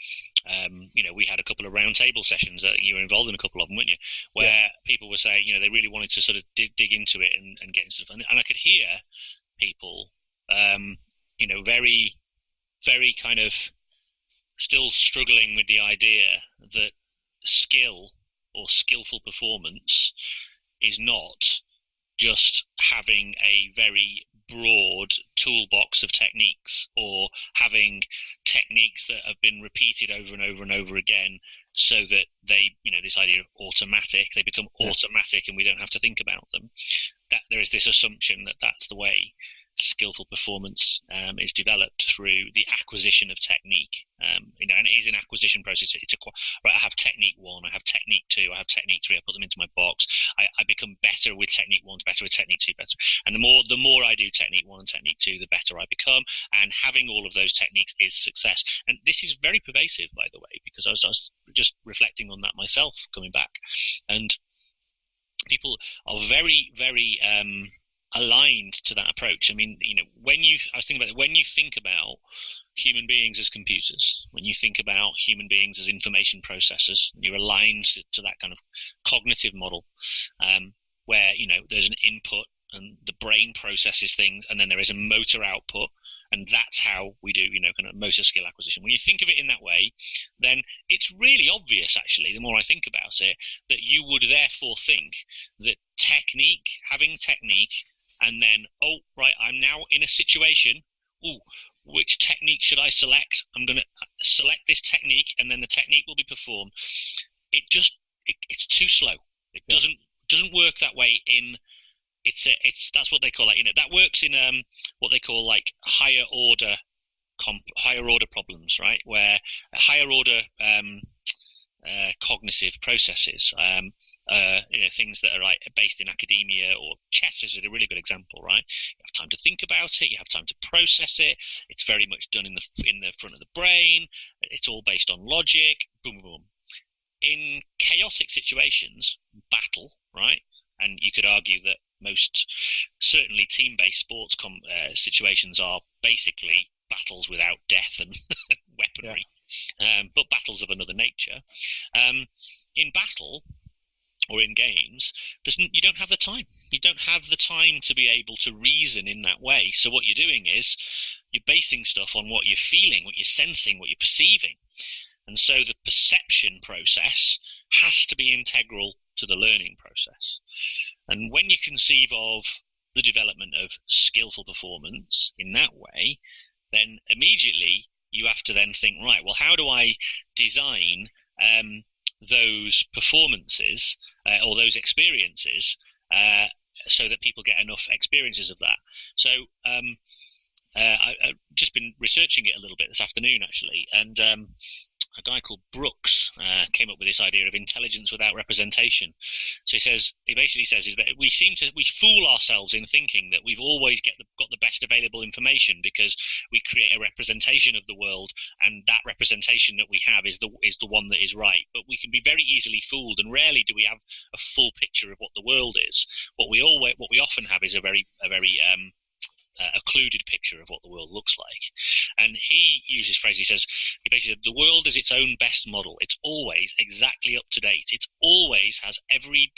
we had a couple of roundtable sessions. You were involved in a couple of them, weren't you, where people were saying they really wanted to sort of dig into it and get into stuff, and I could hear people very, very kind of still struggling with the idea that skill or skillful performance is not just having a very broad toolbox of techniques, or having techniques that have been repeated over and over and over again, so that they, this idea of automatic, they become automatic and we don't have to think about them. That there is this assumption that that's the way skillful performance is developed, through the acquisition of technique. And it is an acquisition process. Right, I have technique 1, I have technique 2, I have technique 3, I put them into my box. I become better with technique 1, better with technique 2, better. And the more I do technique 1 and technique 2, the better I become. And having all of those techniques is success. And this is very pervasive, by the way, because I was just reflecting on that myself coming back. And people are very, very aligned to that approach. I mean, I was thinking about it, when you think about human beings as computers, when you think about human beings as information processors, you're aligned to that kind of cognitive model, where there's an input and the brain processes things, and then there is a motor output, and that's how we do kind of motor skill acquisition. When you think of it in that way, then it's really obvious, actually, the more I think about it, that you would therefore think that having technique, and then, I'm now in a situation, which technique should I select? I'm going to select this technique, and then the technique will be performed. It's too slow. It doesn't work that way that's what they call that works in what they call higher order problems, right? Where higher order cognitive processes, things that are based in academia, or chess is a really good example, right? You have time to think about it, you have time to process it. It's very much done in the front of the brain. It's all based on logic. Boom, boom, boom. In chaotic situations, battle, right? And you could argue that most, certainly team-based sports situations, are basically battles without death and weaponry. But battles of another nature. In battle, or in games, you don't have the time. You don't have the time to be able to reason in that way. So what you're doing is you're basing stuff on what you're feeling, what you're sensing, what you're perceiving. And so the perception process has to be integral to the learning process. And when you conceive of the development of skillful performance in that way, then immediately you have to then think, right, well, how do I design those performances or those experiences so that people get enough experiences of that? So I've just been researching it a little bit this afternoon, actually, and a guy called Brooks came up with this idea of intelligence without representation. So he basically says is that we fool ourselves in thinking that we've always got the best available information because we create a representation of the world, and that representation that we have is the one that is right. But we can be very easily fooled, and rarely do we have a full picture of what the world is. What we often have is a very occluded picture of what the world looks like. And he uses phrase, he basically said, the world is its own best model. It's always exactly up to date. It always has every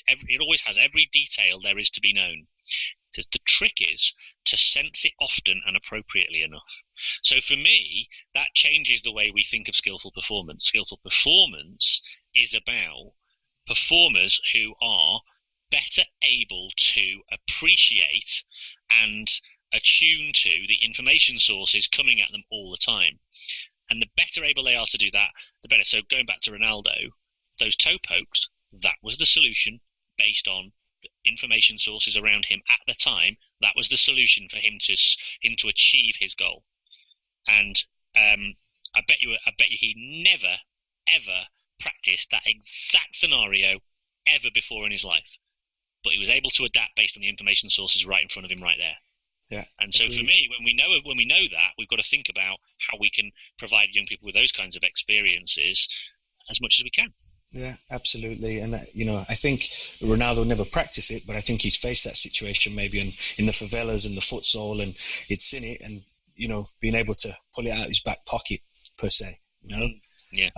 detail there is to be known. He says the trick is to sense it often and appropriately enough. So for me, that changes the way we think of skillful performance. Skillful performance is about performers who are better able to appreciate and attune to the information sources coming at them all the time. And the better able they are to do that, the better. So going back to Ronaldo, those toe pokes, that was the solution based on the information sources around him at the time. That was the solution for him to achieve his goal. And I bet you he never, ever practiced that exact scenario ever before in his life. But he was able to adapt based on the information sources right in front of him right there. Yeah, and so for me, when we know that, we've got to think about how we can provide young people with those kinds of experiences as much as we can. Yeah, absolutely. And I think Ronaldo never practiced it, but I think he's faced that situation maybe in the favelas and the futsal, and it's in it, and being able to pull it out of his back pocket per se. Yeah.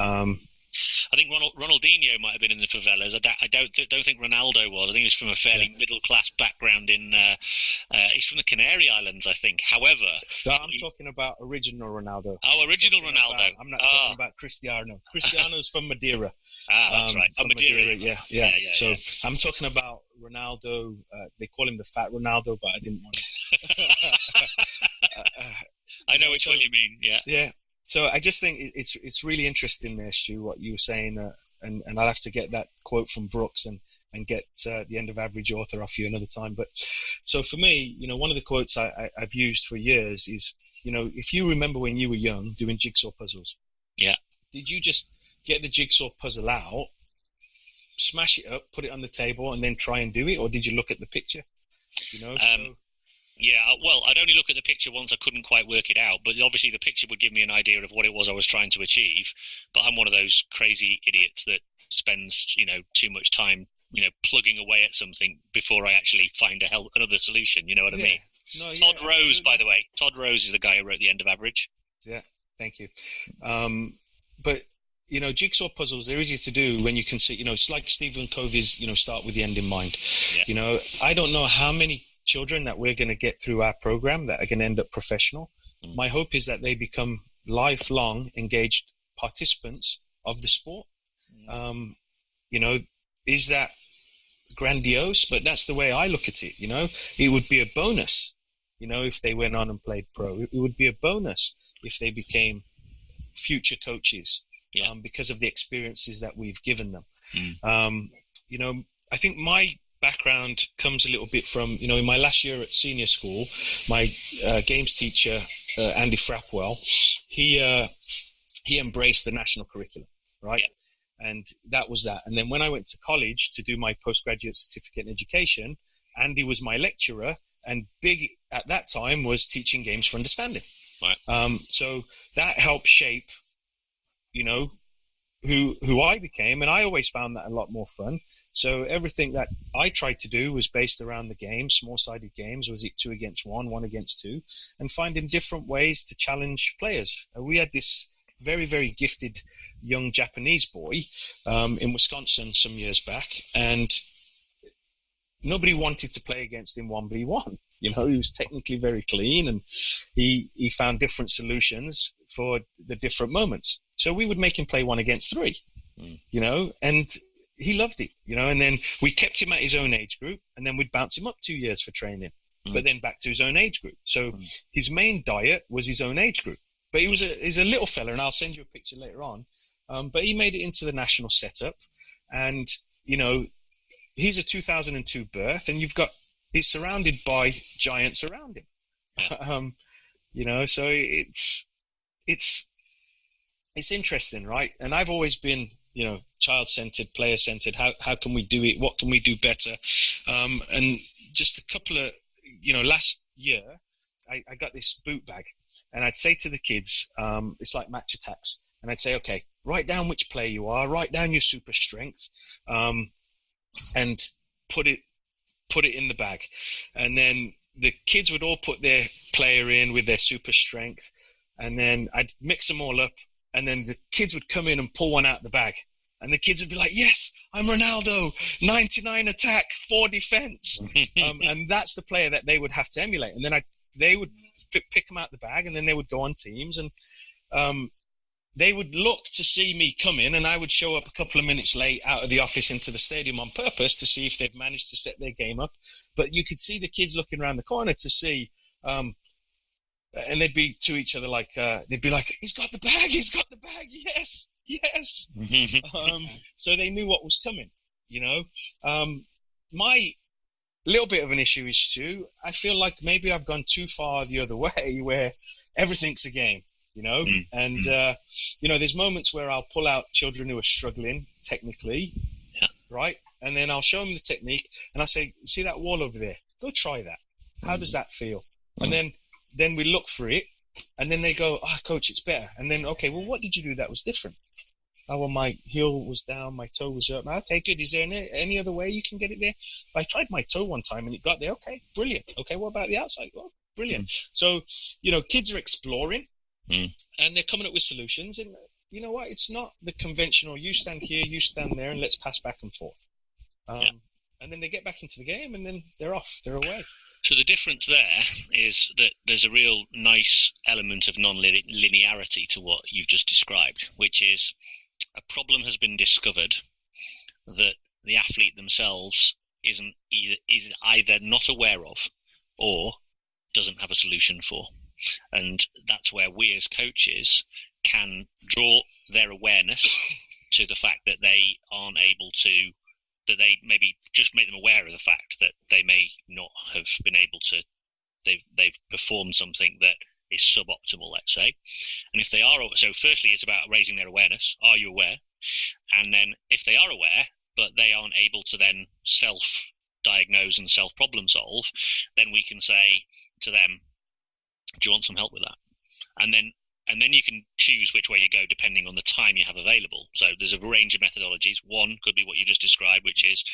I think Ronaldinho might have been in the favelas. I don't think Ronaldo was. I think he was from a fairly middle class background he's from the Canary Islands, I think. However, no, I'm talking about original Ronaldo. Oh, original Ronaldo. I'm not talking about Cristiano. Cristiano's from Madeira. That's right. From Madeira. Yeah. So yeah. I'm talking about Ronaldo. They call him the fat Ronaldo, but I didn't want to. I know which one you mean. Yeah. Yeah. So I just think it's really interesting there, Stu, what you were saying, and I'll have to get that quote from Brooks and get the End of Average Author off you another time. But so for me, one of the quotes I've used for years is, if you remember when you were young doing jigsaw puzzles, yeah, did you just get the jigsaw puzzle out, smash it up, put it on the table, and then try and do it, or did you look at the picture? Yeah, well, I'd only look at the picture once I couldn't quite work it out, but obviously the picture would give me an idea of what it was I was trying to achieve. But I'm one of those crazy idiots that spends, too much time, plugging away at something before I actually find another solution. You know what I mean? No, Todd Rose, absolutely. By the way. Todd Rose is the guy who wrote The End of Average. Yeah, thank you. But jigsaw puzzles, they're easy to do when you can see, it's like Stephen Covey's, start with the end in mind. Yeah. I don't know how many children that we're going to get through our program that are going to end up professional. My hope is that they become lifelong engaged participants of the sport. Is that grandiose? But that's the way I look at it. It would be a bonus, if they went on and played pro. It would be a bonus if they became future coaches, because of the experiences that we've given them. I think my background comes a little bit from, in my last year at senior school, my games teacher, Andy Frapwell, he embraced the national curriculum, right? Yeah. And that was that. And then when I went to college to do my postgraduate certificate in education, Andy was my lecturer, and big at that time was teaching games for understanding. Right. So that helped shape, who I became, and I always found that a lot more fun. So everything that I tried to do was based around the game, small-sided games. Was it 2 against 1, 1 against 2, and finding different ways to challenge players. We had this very, very gifted young Japanese boy in Wisconsin some years back, and nobody wanted to play against him 1v1. He was technically very clean, and he found different solutions for the different moments. So we would make him play 1 against 3, and he loved it, and then we kept him at his own age group, and then we'd bounce him up 2 years for training, but then back to his own age group. So his main diet was his own age group. But he's a little fella, and I'll send you a picture later on. But he made it into the national setup, and he's a 2002 birth, and he's surrounded by giants around him. So it's interesting, right? And I've always been, child-centered, player-centered. How can we do it? What can we do better? And just a couple of, last year, I got this boot bag, and I'd say to the kids, it's like match attacks, and I'd say, okay, write down which player you are, write down your super strength, and put it in the bag. And then the kids would all put their player in with their super strength, and then I'd mix them all up, and then the kids would come in and pull one out the bag, and the kids would be like, yes, I'm Ronaldo, 99 attack, 4 defense. And that's the player that they would have to emulate. And then they would pick them out the bag, and then they would go on teams, and they would look to see me come in, and I would show up a couple of minutes late out of the office into the stadium on purpose to see if they've managed to set their game up. But you could see the kids looking around the corner to see, and they'd be to each other like, they'd be like, he's got the bag, yes. So they knew what was coming, My little bit of an issue is, Stu, I feel like maybe I've gone too far the other way, where everything's a game. And there's moments where I'll pull out children who are struggling technically, right? And then I'll show them the technique, and I say, see that wall over there? Go try that. How does that feel? And then we look for it, and then they go, coach, it's better. And then, okay, well, what did you do that was different? Oh, well, my heel was down, my toe was up. Okay, good. Is there any other way you can get it there? I tried my toe one time, and it got there. Okay, brilliant. Okay, what about the outside? Oh, brilliant. So, kids are exploring. And they're coming up with solutions, and you know what? It's not the conventional, you stand here, you stand there, and let's pass back and forth. And then they get back into the game, and then they're off, they're away. So the difference there is that there's a real nice element of non-linearity to what you've just described, which is a problem has been discovered that the athlete themselves is either not aware of or doesn't have a solution for. And that's where we as coaches can draw their awareness to the fact that they aren't able to, that they maybe just make them aware of the fact that they may not have been able to, they've performed something that is suboptimal, let's say. And if they are, so firstly, it's about raising their awareness. Are you aware? And then if they are aware, but they aren't able to then self-diagnose and self-problem solve, then we can say to them, do you want some help with that? And then you can choose which way you go depending on the time you have available. So there's a range of methodologies. One could be what you just described, which is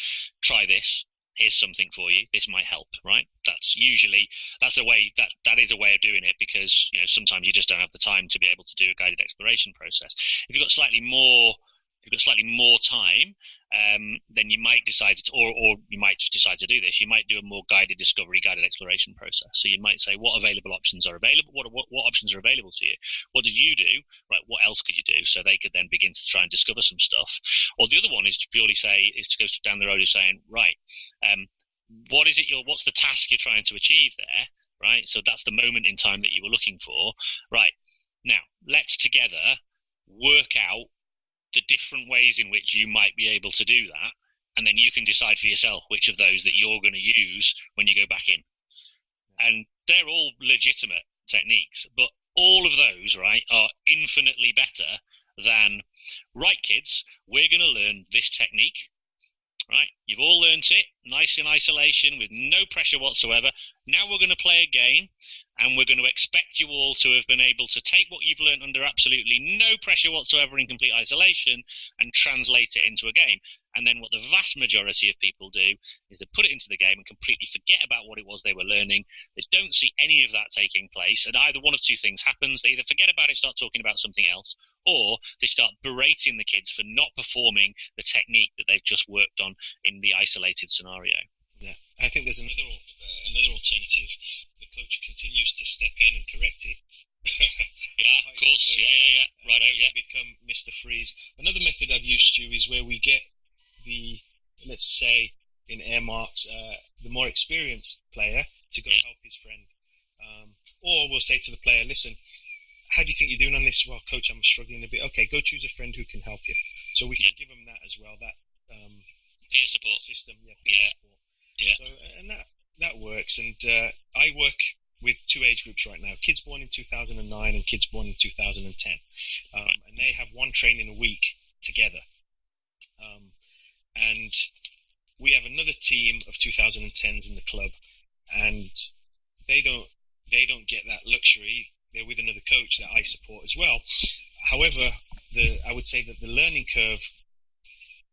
try this. Here's something for you. This might help, right? That's a way that is a way of doing it, because sometimes you just don't have the time to be able to do a guided exploration process. If you've got slightly more time, then you might decide to, or you might just decide to do this. You might do a more guided discovery, guided exploration process. So you might say, what available options are available? What options are available to you? What did you do? Right. What else could you do? So they could then begin to try and discover some stuff. Or the other one is to purely say, is to go down the road of saying, right, what's the task you're trying to achieve there? Right. So that's the moment in time that you were looking for. Right. Now let's together work out the different ways in which you might be able to do that, and then you can decide for yourself which of those that you're going to use when you go back in. And they're all legitimate techniques, but all of those, right, are infinitely better than, right, kids, we're going to learn this technique, right? You've all learned it, nice in isolation with no pressure whatsoever. Now we're going to play a game, and we're going to expect you all to have been able to take what you've learned under absolutely no pressure whatsoever in complete isolation and translate it into a game. And then what the vast majority of people do is they put it into the game and completely forget about what it was they were learning. They don't see any of that taking place. And either one of two things happens. They either forget about it, start talking about something else, or they start berating the kids for not performing the technique that they've just worked on in the isolated scenario. Yeah, I think there's another alternative. The coach continues to step in and correct it. Yeah, of course. Yeah. Right out. Yeah. Become Mr. Freeze. Another method I've used, Stu, is where we get let's say in air marks, the more experienced player to go help his friend. Or we'll say to the player, listen, how do you think you're doing on this? Well, coach, I'm struggling a bit. Okay, go choose a friend who can help you. So we can give them that as well, that peer support system. Peer support. Yeah. So, and that works. And I work with two age groups right now, kids born in 2009 and kids born in 2010. And they have one training a week together. And we have another team of 2010s in the club, and they don't get that luxury. They're with another coach that I support as well. However, I would say that the learning curve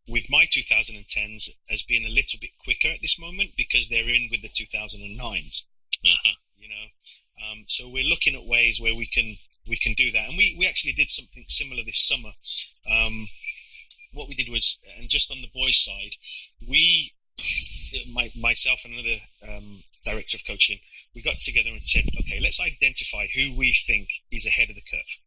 with my 2010s has been a little bit quicker at this moment because they're in with the 2009s. You know, so we're looking at ways where we can do that, and we actually did something similar this summer. What we did was, and just on the boys' side, myself and another director of coaching, we got together and said, okay, let's identify who we think is ahead of the curve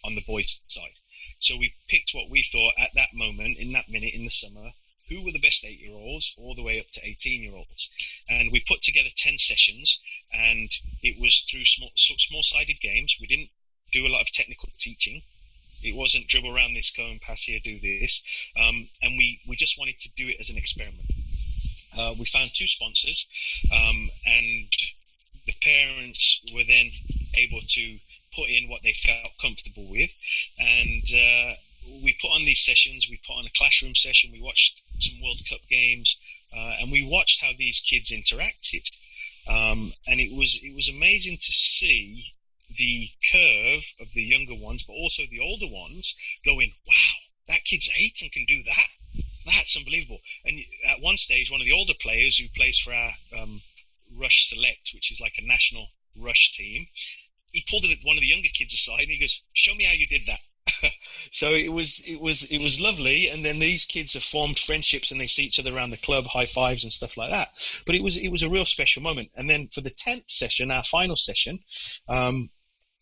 on the boys' side. So we picked what we thought at that moment, in that minute in the summer, who were the best 8-year-olds all the way up to 18-year-olds. And we put together 10 sessions, and it was through small-sided games. We didn't do a lot of technical teaching. It wasn't dribble around this, go and pass here, do this. And we just wanted to do it as an experiment. We found 2 sponsors, and the parents were then able to put in what they felt comfortable with. And we put on these sessions. We put on a classroom session. We watched some World Cup games, and we watched how these kids interacted. And it was amazing to see the curve of the younger ones, but also the older ones going, wow, that kid's 8 and can do that. That's unbelievable. And at one stage, one of the older players who plays for our Rush Select, which is like a national rush team, he pulled one of the younger kids aside and he goes, show me how you did that. So it was lovely. And then these kids have formed friendships and they see each other around the club, high fives and stuff like that. But it was a real special moment. And then for the 10th session, our final session,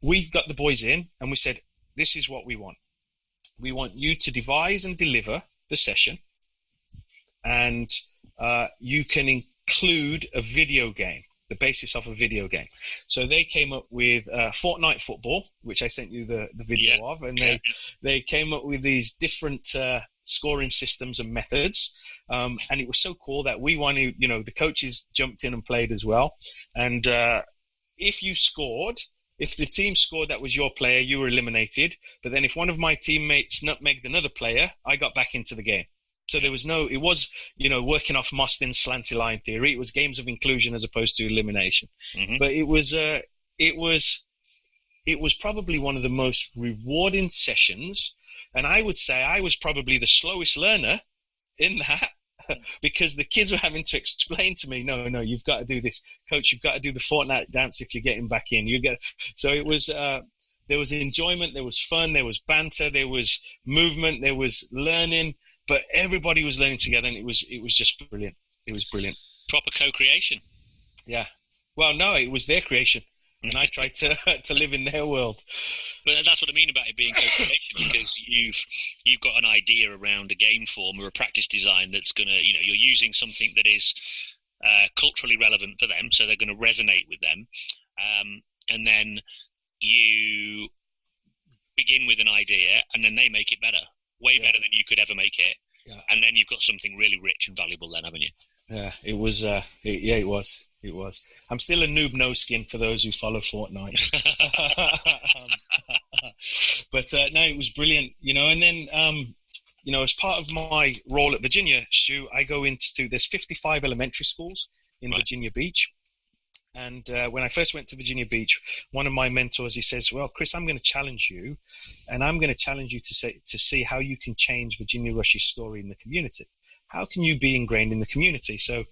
we got the boys in and we said, this is what we want. We want you to devise and deliver the session, and you can include a video game, the basis of a video game. So they came up with Fortnite Football, which I sent you the video of, and they came up with these different scoring systems and methods, and it was so cool that we wanted, the coaches jumped in and played as well. And if the team scored that was your player, you were eliminated. But then if one of my teammates nutmegged another player, I got back into the game. So it was working off Mostyn's slanty line theory. It was games of inclusion as opposed to elimination. Mm-hmm. But it was probably one of the most rewarding sessions. And I would say I was probably the slowest learner in that, because the kids were having to explain to me, no, you've got to do this. Coach, you've got to do the Fortnite dance if you're getting back in. So it was, there was enjoyment, there was fun, there was banter, there was movement, there was learning, but everybody was learning together, and it was just brilliant. It was brilliant. Proper co-creation. Yeah. Well, no, it was their creation. And I tried to live in their world. But that's what I mean about it being co-creation, because you've got an idea around a game form or a practice design that's going to, you're using something that is culturally relevant for them, so they're going to resonate with them. And then you begin with an idea, and then they make it better, better than you could ever make it. Yeah. And then you've got something really rich and valuable then, haven't you? Yeah, it was. It was. It was. I'm still a noob no skin for those who follow Fortnite. But no, it was brilliant, and then, as part of my role at Virginia, Stu, I go there's 55 elementary schools in Virginia Beach. And when I first went to Virginia Beach, one of my mentors, he says, well, Chris, I'm going to challenge you, and I'm going to challenge you to see how you can change Virginia Rush's story in the community. How can you be ingrained in the community? So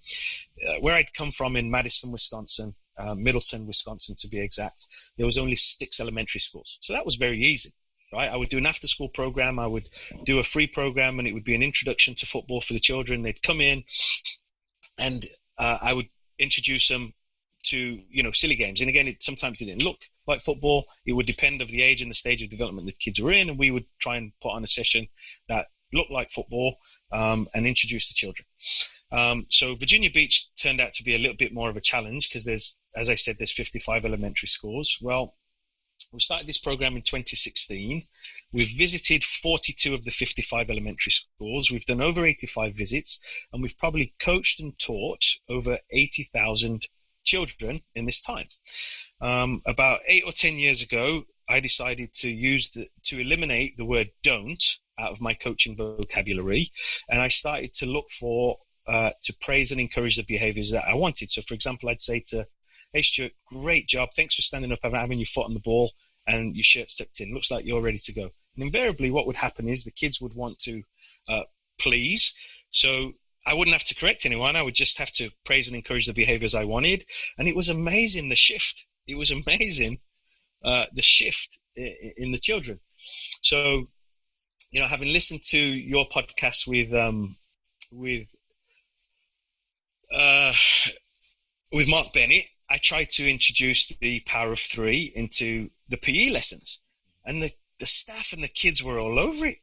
where I'd come from in Madison, Wisconsin, Middleton, Wisconsin to be exact, there was only 6 elementary schools. So that was very easy, right? I would do an after-school program. I would do a free program, and it would be an introduction to football for the children. They'd come in, and I would introduce them to, silly games. And again, sometimes it didn't look like football. It would depend on the age and the stage of development the kids were in, and we would try and put on a session that look like football, and introduce the children. So Virginia Beach turned out to be a little bit more of a challenge because as I said, there's 55 elementary schools. Well, we started this program in 2016. We've visited 42 of the 55 elementary schools. We've done over 85 visits, and we've probably coached and taught over 80,000 children in this time. About 8 or 10 years ago, I decided to eliminate the word don't out of my coaching vocabulary, and I started to look for to praise and encourage the behaviors that I wanted. So, for example, I'd say to, hey, Stuart, great job. Thanks for standing up and having your foot on the ball and your shirt's tucked in. Looks like you're ready to go. And invariably, what would happen is the kids would want to please. So I wouldn't have to correct anyone. I would just have to praise and encourage the behaviors I wanted. And it was amazing, the shift. It was amazing, the shift in the children. So, having listened to your podcast with Mark Bennett, I tried to introduce the power of three into the PE lessons, and the staff and the kids were all over it.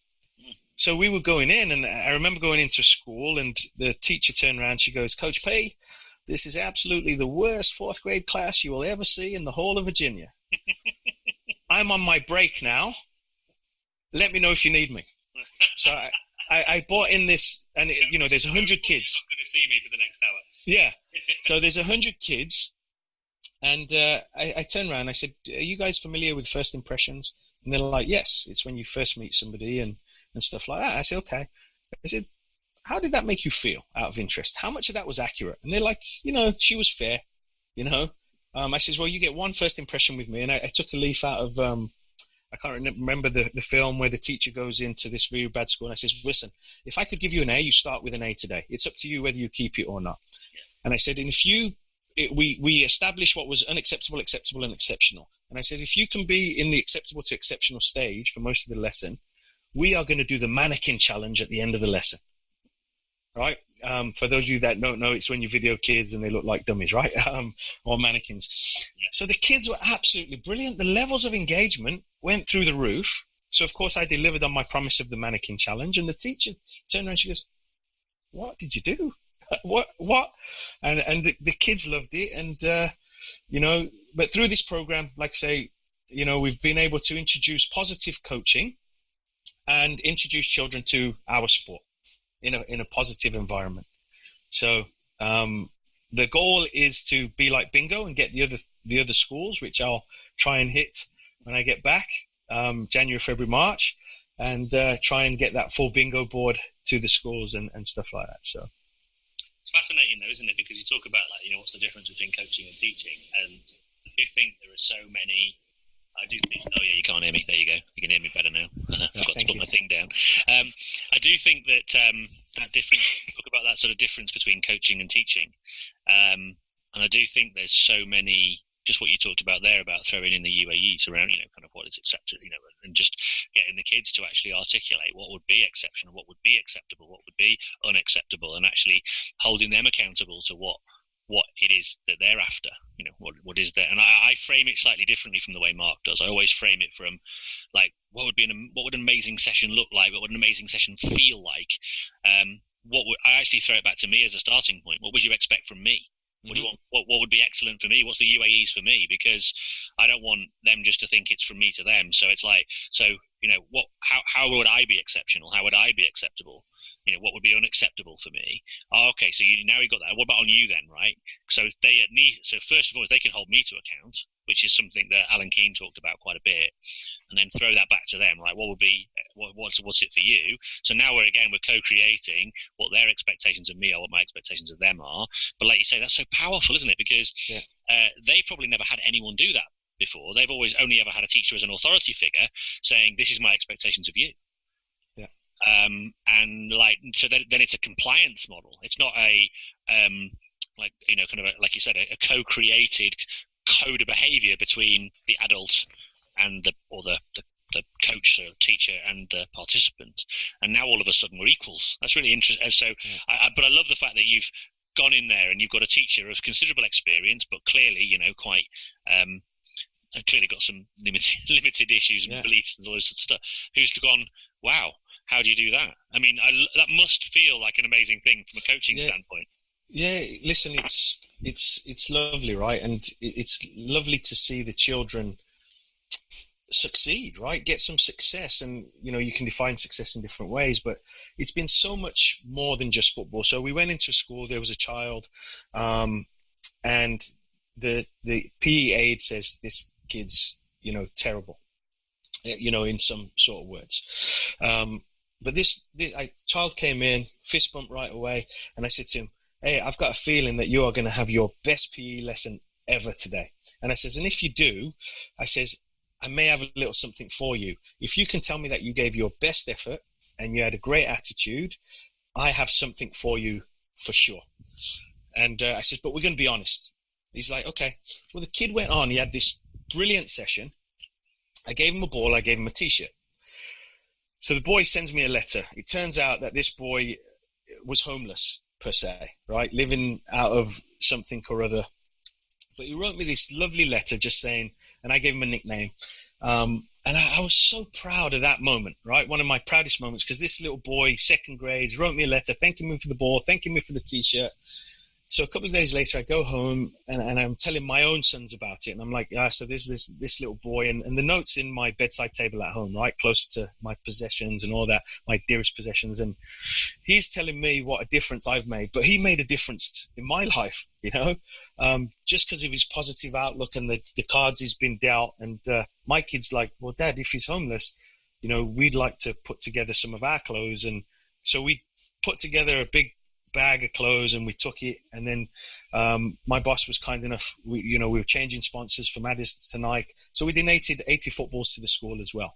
So we were going in, and I remember going into a school, and the teacher turned around, she goes, Coach P, this is absolutely the worst 4th grade class you will ever see in the whole of Virginia. I'm on my break now. Let me know if you need me. So I bought in this, and there's 100 kids. You're not going to see me for the next hour. Yeah. So there's 100 kids, and I turned around and I said, are you guys familiar with first impressions? And they're like, yes, it's when you first meet somebody and stuff like that. I said, okay. I said, how did that make you feel, out of interest? How much of that was accurate? And they're like, she was fair, I said, well, you get one first impression with me. And I took a leaf out of, I can't remember the film where the teacher goes into this very bad school and I says, listen, if I could give you an A, you start with an A today. It's up to you whether you keep it or not. And I said, and we established what was unacceptable, acceptable, and exceptional. And I said, if you can be in the acceptable to exceptional stage for most of the lesson, we are going to do the mannequin challenge at the end of the lesson. Right? For those of you that don't know, it's when you video kids and they look like dummies, right? Or mannequins. Yeah. So the kids were absolutely brilliant. The levels of engagement went through the roof. So, of course, I delivered on my promise of the mannequin challenge. And the teacher turned around and she goes, what did you do? What? And the kids loved it. And, but through this program, like I say, we've been able to introduce positive coaching and introduce children to our sport in a positive environment. So the goal is to be like bingo and get the other schools, which I'll try and hit when I get back, January, February, March, and try and get that full bingo board to the schools and stuff like that. So it's fascinating though, isn't it? Because you talk about what's the difference between coaching and teaching, and I do think there are so many. I do think. Oh yeah, you can't hear me. There you go. You can hear me better now. I forgot to put my thing down. I do think that that difference. Talk about that sort of difference between coaching and teaching, and I do think there's so many. Just what you talked about there about throwing in the UAEs around, kind of what is accepted, and just getting the kids to actually articulate what would be exceptional, what would be acceptable, what would be unacceptable, and actually holding them accountable to what it is that they're after, what is there. And I frame it slightly differently from the way Mark does. I always frame it from like, what would an amazing session look like? What would an amazing session feel like? I actually throw it back to me as a starting point. What would you expect from me? What do you want? What would be excellent for me? What's the UAEs for me? Because I don't want them just to think it's from me to them. So it's like, how would I be exceptional? How would I be acceptable? What would be unacceptable for me? Oh, okay, so now we got that. What about on you then, right? So so first of all, they can hold me to account, which is something that Alan Keane talked about quite a bit, and then throw that back to them, like what would be what's it for you? So now we're co-creating what their expectations of me are, what my expectations of them are. But like you say, that's so powerful, isn't it? Because they've probably never had anyone do that before. They've always only ever had a teacher as an authority figure saying, "This is my expectations of you." And so then it's a compliance model. It's not a like you said, a co-created code of behavior between the adult and the coach or teacher and the participant. And now all of a sudden we're equals. That's really interesting. So, but I love the fact that you've gone in there and you've got a teacher of considerable experience, but clearly, quite clearly got some limited issues and beliefs and all this stuff. Who's gone, wow. how do you do that? I mean, that must feel like an amazing thing from a coaching standpoint. Yeah, listen, it's lovely, right? And it's lovely to see the children succeed, right? Get some success. And, you know, you can define success in different ways, but it's been so much more than just football. So we went into a school, there was a child, and the PE aide says, this kid's, you know, terrible, you know, in some sort of words. But this child came in, fist bump right away. And I said to him, hey, I've got a feeling that you are going to have your best PE lesson ever today. And I says, and if you do, I says, I may have a little something for you. If you can tell me that you gave your best effort and you had a great attitude, I have something for you for sure. And I says, but we're going to be honest. He's like, okay. Well, the kid went on. He had this brilliant session. I gave him a ball. I gave him a T-shirt. So the boy sends me a letter. It turns out that this boy was homeless, per se, right? Living out of something or other. But he wrote me this lovely letter just saying, and I gave him a nickname. And I was so proud of that moment, right? One of my proudest moments, because this little boy, second grade, wrote me a letter, thanking me for the ball, thanking me for the T-shirt. So a couple of days later, I go home and I'm telling my own sons about it. And I'm like, so there's this little boy, and the note's in my bedside table at home, right? Close to my possessions and all that, my dearest possessions. And he's telling me what a difference I've made, but he made a difference in my life, you know, just because of his positive outlook and the cards he's been dealt. And my kid's like, well, Dad, if he's homeless, you know, we'd like to put together some of our clothes. And so we put together a big bag of clothes and we took it. And then my boss was kind enough, we were changing sponsors from Adidas to Nike. So we donated 80 footballs to the school as well.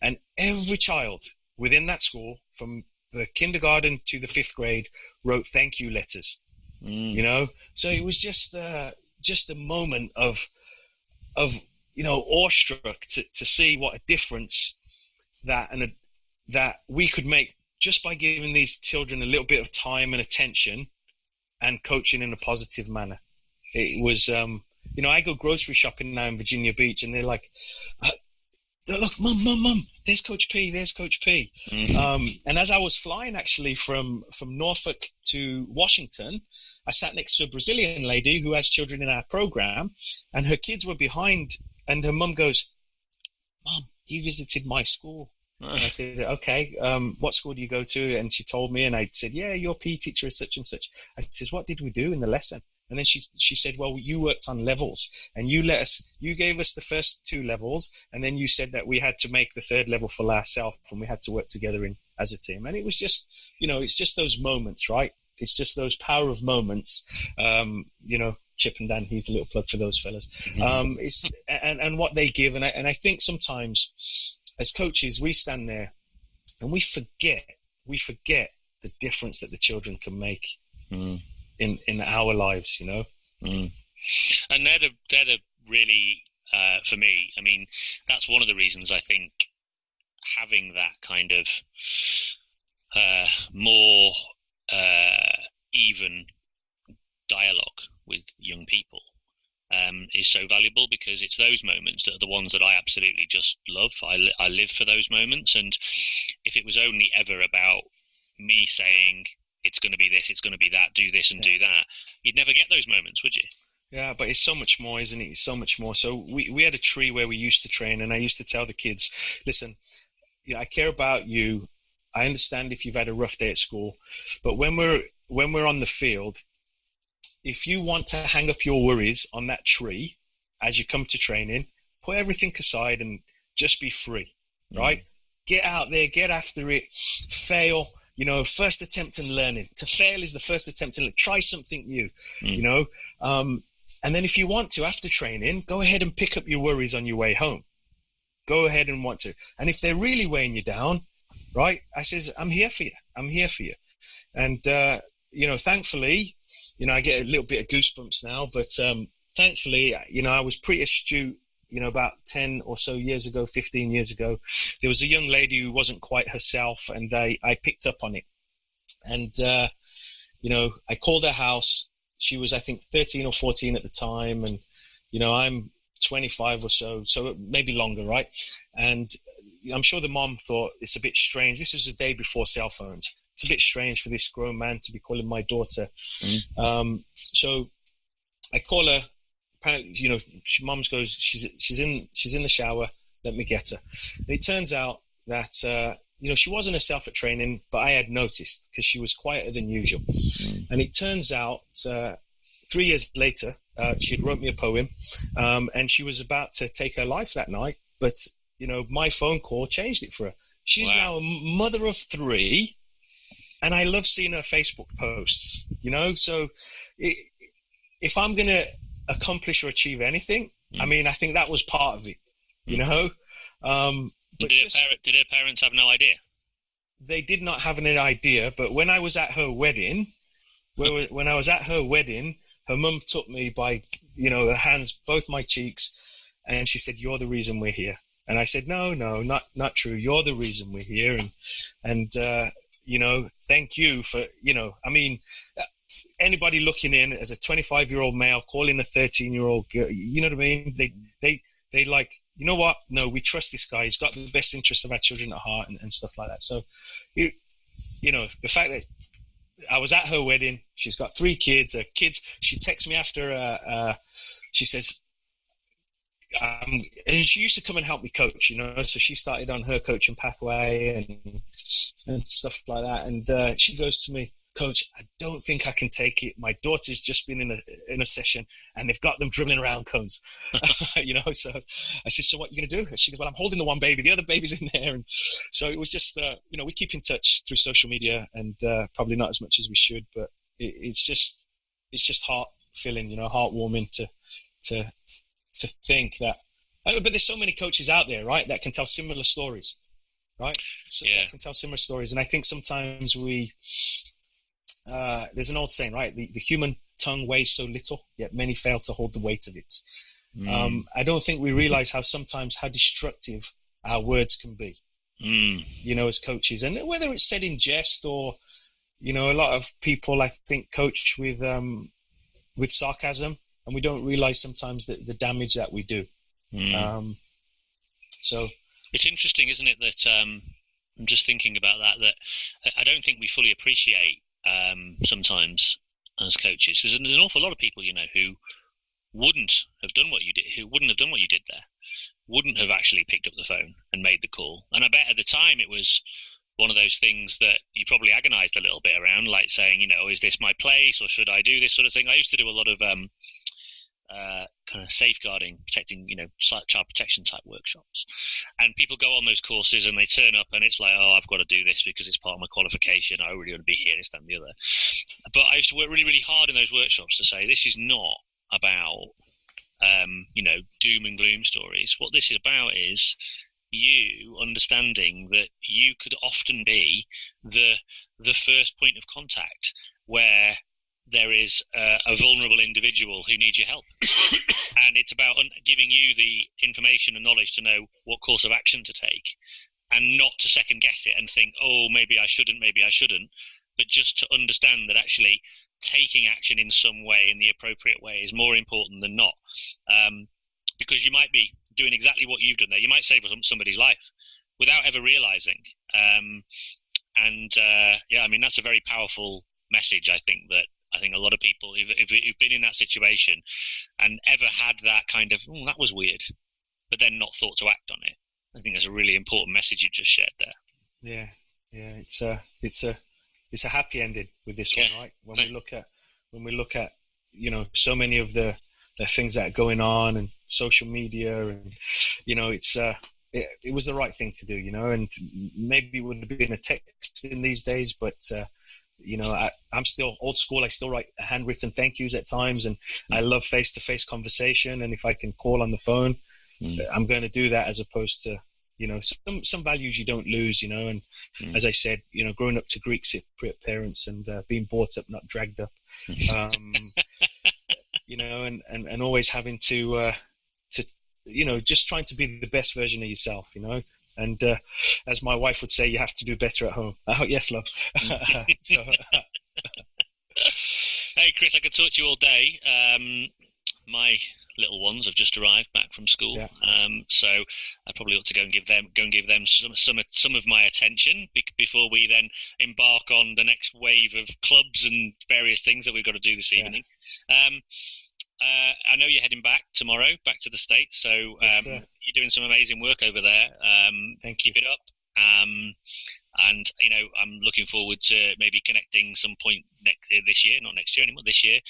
And every child within that school, from the kindergarten to the 5th grade, wrote thank you letters. You know, so it was just a moment of you know, awestruck to see what a difference that we could make just by giving these children a little bit of time and attention and coaching in a positive manner. It was, you know, I go grocery shopping now in Virginia Beach, and they're like, look, mum, there's Coach P. Mm-hmm. And as I was flying actually from Norfolk to Washington, I sat next to a Brazilian lady who has children in our program, and her kids were behind, and her mum goes, Mum, he visited my school. And I said, okay, what school do you go to? And she told me, and I said, yeah, your PE teacher is such and such. I said, what did we do in the lesson? And then she said, well, you worked on levels, and you gave us the first 2 levels, and then you said that we had to make the 3rd level for ourselves, and we had to work together as a team. And it was just, you know, it's just those moments, right? It's just those power of moments, you know, Chip and Dan Heath, a little plug for those fellas. It's and what they give, and I think sometimes as coaches we stand there and we forget the difference that the children can make in our lives, you know. And they're the really for me, I mean, that's one of the reasons I think having that kind of more even dialogue with young people is so valuable, because it's those moments that are the ones that I absolutely just love. I live for those moments. And if it was only ever about me saying it's going to be this, it's going to be that, do this and do that, you'd never get those moments, would you? Yeah, but it's so much more, isn't it? It's so much more. So we had a tree where we used to train, and I used to tell the kids, listen, you know, I care about you. I understand if you've had a rough day at school, but when we're on the field, if you want to hang up your worries on that tree as you come to training, put everything aside and just be free, right? Get out there, get after it, fail, you know, first attempt in learning. To fail is the first attempt in learning. Try something new, you know. And then if you want to, after training, go ahead and pick up your worries on your way home. Go ahead and want to. And if they're really weighing you down, right, I says, I'm here for you. And, you know, thankfully, you know, I get a little bit of goosebumps now, but thankfully, you know, I was pretty astute, you know, about 10 or so years ago, 15 years ago. There was a young lady who wasn't quite herself, and I picked up on it. And, you know, I called her house. She was, I think, 13 or 14 at the time. And, you know, I'm 25 or so maybe longer, right? And I'm sure the mom thought it's a bit strange. This was the day before cell phones. It's a bit strange for this grown man to be calling my daughter. So I call her. Apparently, mom's goes, she's in the shower. Let me get her. And it turns out that she wasn't herself at training, but I had noticed because she was quieter than usual. And it turns out 3 years later, she had wrote me a poem, and she was about to take her life that night. But my phone call changed it for her. She's now a mother of 3, and I love seeing her Facebook posts. So if I'm gonna accomplish or achieve anything, I mean, I think that was part of it. But did her parents have no idea? They did not have an idea. But when I was at her wedding, her mum took me by her hands, both my cheeks, and she said, "You're the reason we're here." And I said, "No, not true. You're the reason we're here." And thank you for, I mean, anybody looking in as a 25-year-old male calling a 13-year-old girl, you know what I mean? They like, you know what? No, we trust this guy. He's got the best interests of our children at heart and stuff like that. So, the fact that I was at her wedding, she's got 3 kids. Her kids, she texts me after, she says, and she used to come and help me coach, so she started on her coaching pathway and stuff like that. And she goes to me, "Coach, I don't think I can take it. My daughter's just been in a session and they've got them dribbling around cones." So I said, "So what are you going to do?" She goes, "Well, I'm holding the one baby. The other baby's in there." And so it was just, we keep in touch through social media, and probably not as much as we should, but it's just heart-filling, heartwarming to think that, but there's so many coaches out there, right, that can tell similar stories, right? So that can tell similar stories. And I think sometimes there's an old saying, right? The human tongue weighs so little, yet many fail to hold the weight of it. I don't think we realize how destructive our words can be, as coaches. And whether it's said in jest or, a lot of people, I think, coach with sarcasm, and we don't realize sometimes the damage that we do. So it's interesting, isn't it, that I'm just thinking about that I don't think we fully appreciate sometimes as coaches. There's an awful lot of people, who wouldn't have done what you did there, wouldn't have actually picked up the phone and made the call. And I bet at the time it was one of those things that you probably agonized a little bit around, like saying, is this my place or should I do this sort of thing? I used to do a lot of kind of safeguarding, protecting, child protection type workshops. And people go on those courses and they turn up and it's like, oh, I've got to do this because it's part of my qualification. I really want to be here, this, that, and the other. But I used to work really, really hard in those workshops to say, this is not about, doom and gloom stories. What this is about is you understanding that you could often be the first point of contact where there is a vulnerable individual who needs your help. And it's about giving you the information and knowledge to know what course of action to take, and not to second guess it and think, oh, maybe I shouldn't, but just to understand that actually taking action in some way, in the appropriate way, is more important than not. Because you might be doing exactly what you've done there. You might save somebody's life without ever realizing. That's a very powerful message, I think a lot of people, if you've been in that situation and ever had that kind of, that was weird, but then not thought to act on it, I think that's a really important message you just shared there. Yeah. It's a happy ending with this one, right? When we look at, so many of the things that are going on and social media, and, it was the right thing to do, and maybe it would have been a text in these days, but, I'm still old school. I still write handwritten thank yous at times, and I love face-to-face conversation. And if I can call on the phone, I'm going to do that, as opposed to, some values you don't lose, and as I said, growing up to Greek Cypriot parents and being brought up, not dragged up, and always having to just trying to be the best version of yourself, And as my wife would say, you have to do better at home. Oh, yes, love. Hey, Chris, I could talk to you all day. My little ones have just arrived back from school. Yeah. So I probably ought to go and give them some of my attention before we then embark on the next wave of clubs and various things that we've got to do this evening. I know you're heading back tomorrow, back to the States. So you're doing some amazing work over there. Thank you. Keep it up. And I'm looking forward to maybe connecting some point this year, not next year anymore, this year,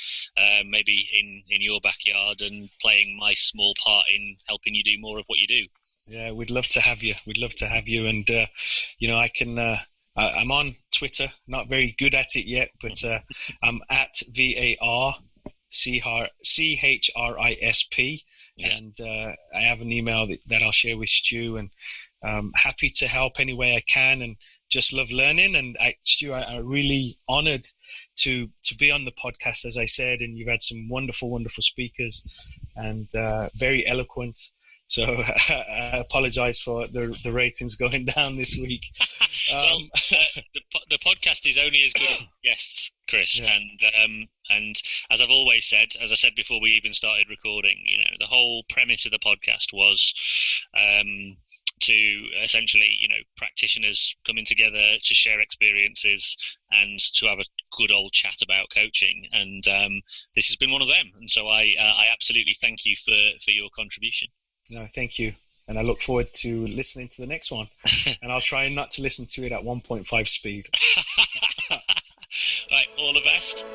maybe in your backyard and playing my small part in helping you do more of what you do. Yeah, we'd love to have you. And I can. I'm on Twitter, not very good at it yet, but I'm at VARCHRISP, and I have an email that I'll share with Stu, and happy to help any way I can, and just love learning. And Stu, I'm really honored to be on the podcast, as I said, and you've had some wonderful speakers and very eloquent. So I apologize for the ratings going down this week. The podcast is only as good as guests, Chris. Yeah. And as I've always said, as I said before we even started recording, the whole premise of the podcast was to essentially, practitioners coming together to share experiences and to have a good old chat about coaching. And this has been one of them. And so I absolutely thank you for your contribution. No, thank you. And I look forward to listening to the next one. And I'll try not to listen to it at 1.5 speed. Right, all the best.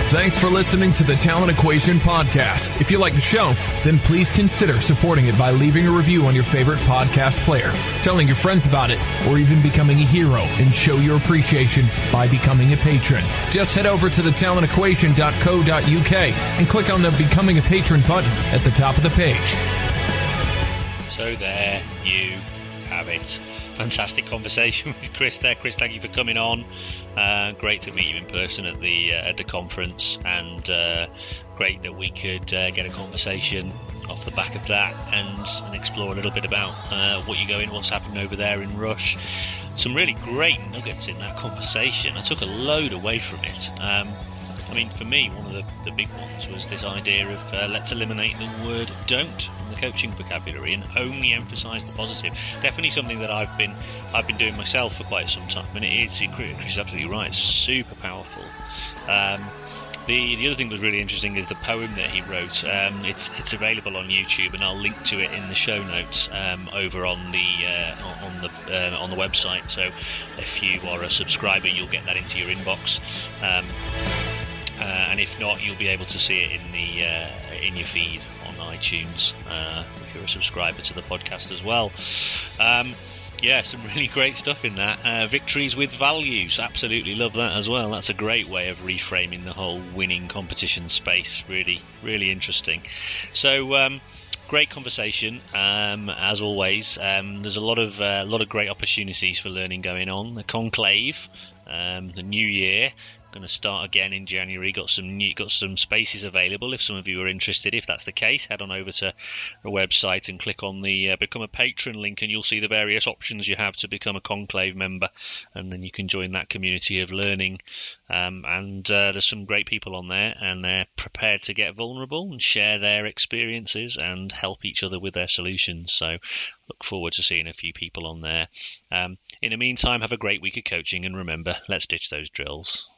Thanks for listening to the Talent Equation podcast. If you like the show, then please consider supporting it by leaving a review on your favorite podcast player, telling your friends about it, or even becoming a hero and show your appreciation by becoming a patron. Just head over to thetalentequation.co.uk and click on the Becoming a Patron button at the top of the page. So there you have it. Fantastic conversation with Chris there. Chris, thank you for coming on. Great to meet you in person at the conference, and great that we could get a conversation off the back of that and explore a little bit about what's happening over there in Rush. Some really great nuggets in that conversation. I took a load away from it. For me, one of the big ones was this idea of let's eliminate the word don't from the coaching vocabulary and only emphasise the positive. Definitely something that I've been doing myself for quite some time, and it is, Chris is absolutely right, it's super powerful. The other thing that was really interesting is the poem that he wrote. It's available on YouTube, and I'll link to it in the show notes over on the website. So if you are a subscriber, you'll get that into your inbox. And if not, you'll be able to see it in your feed on iTunes if you're a subscriber to the podcast as well. Some really great stuff in that. Victories with values, absolutely love that as well. That's a great way of reframing the whole winning competition space. Really, really interesting. So great conversation as always. There's a lot of great opportunities for learning going on. The conclave, the new year. Going to start again in January. Got some spaces available if some of you are interested. If that's the case, head on over to the website and click on the become a patron link, and you'll see the various options you have to become a conclave member, and then you can join that community of learning. And there's some great people on there, and they're prepared to get vulnerable and share their experiences and help each other with their solutions. So look forward to seeing a few people on there. In the meantime, have a great week of coaching, and remember, let's ditch those drills.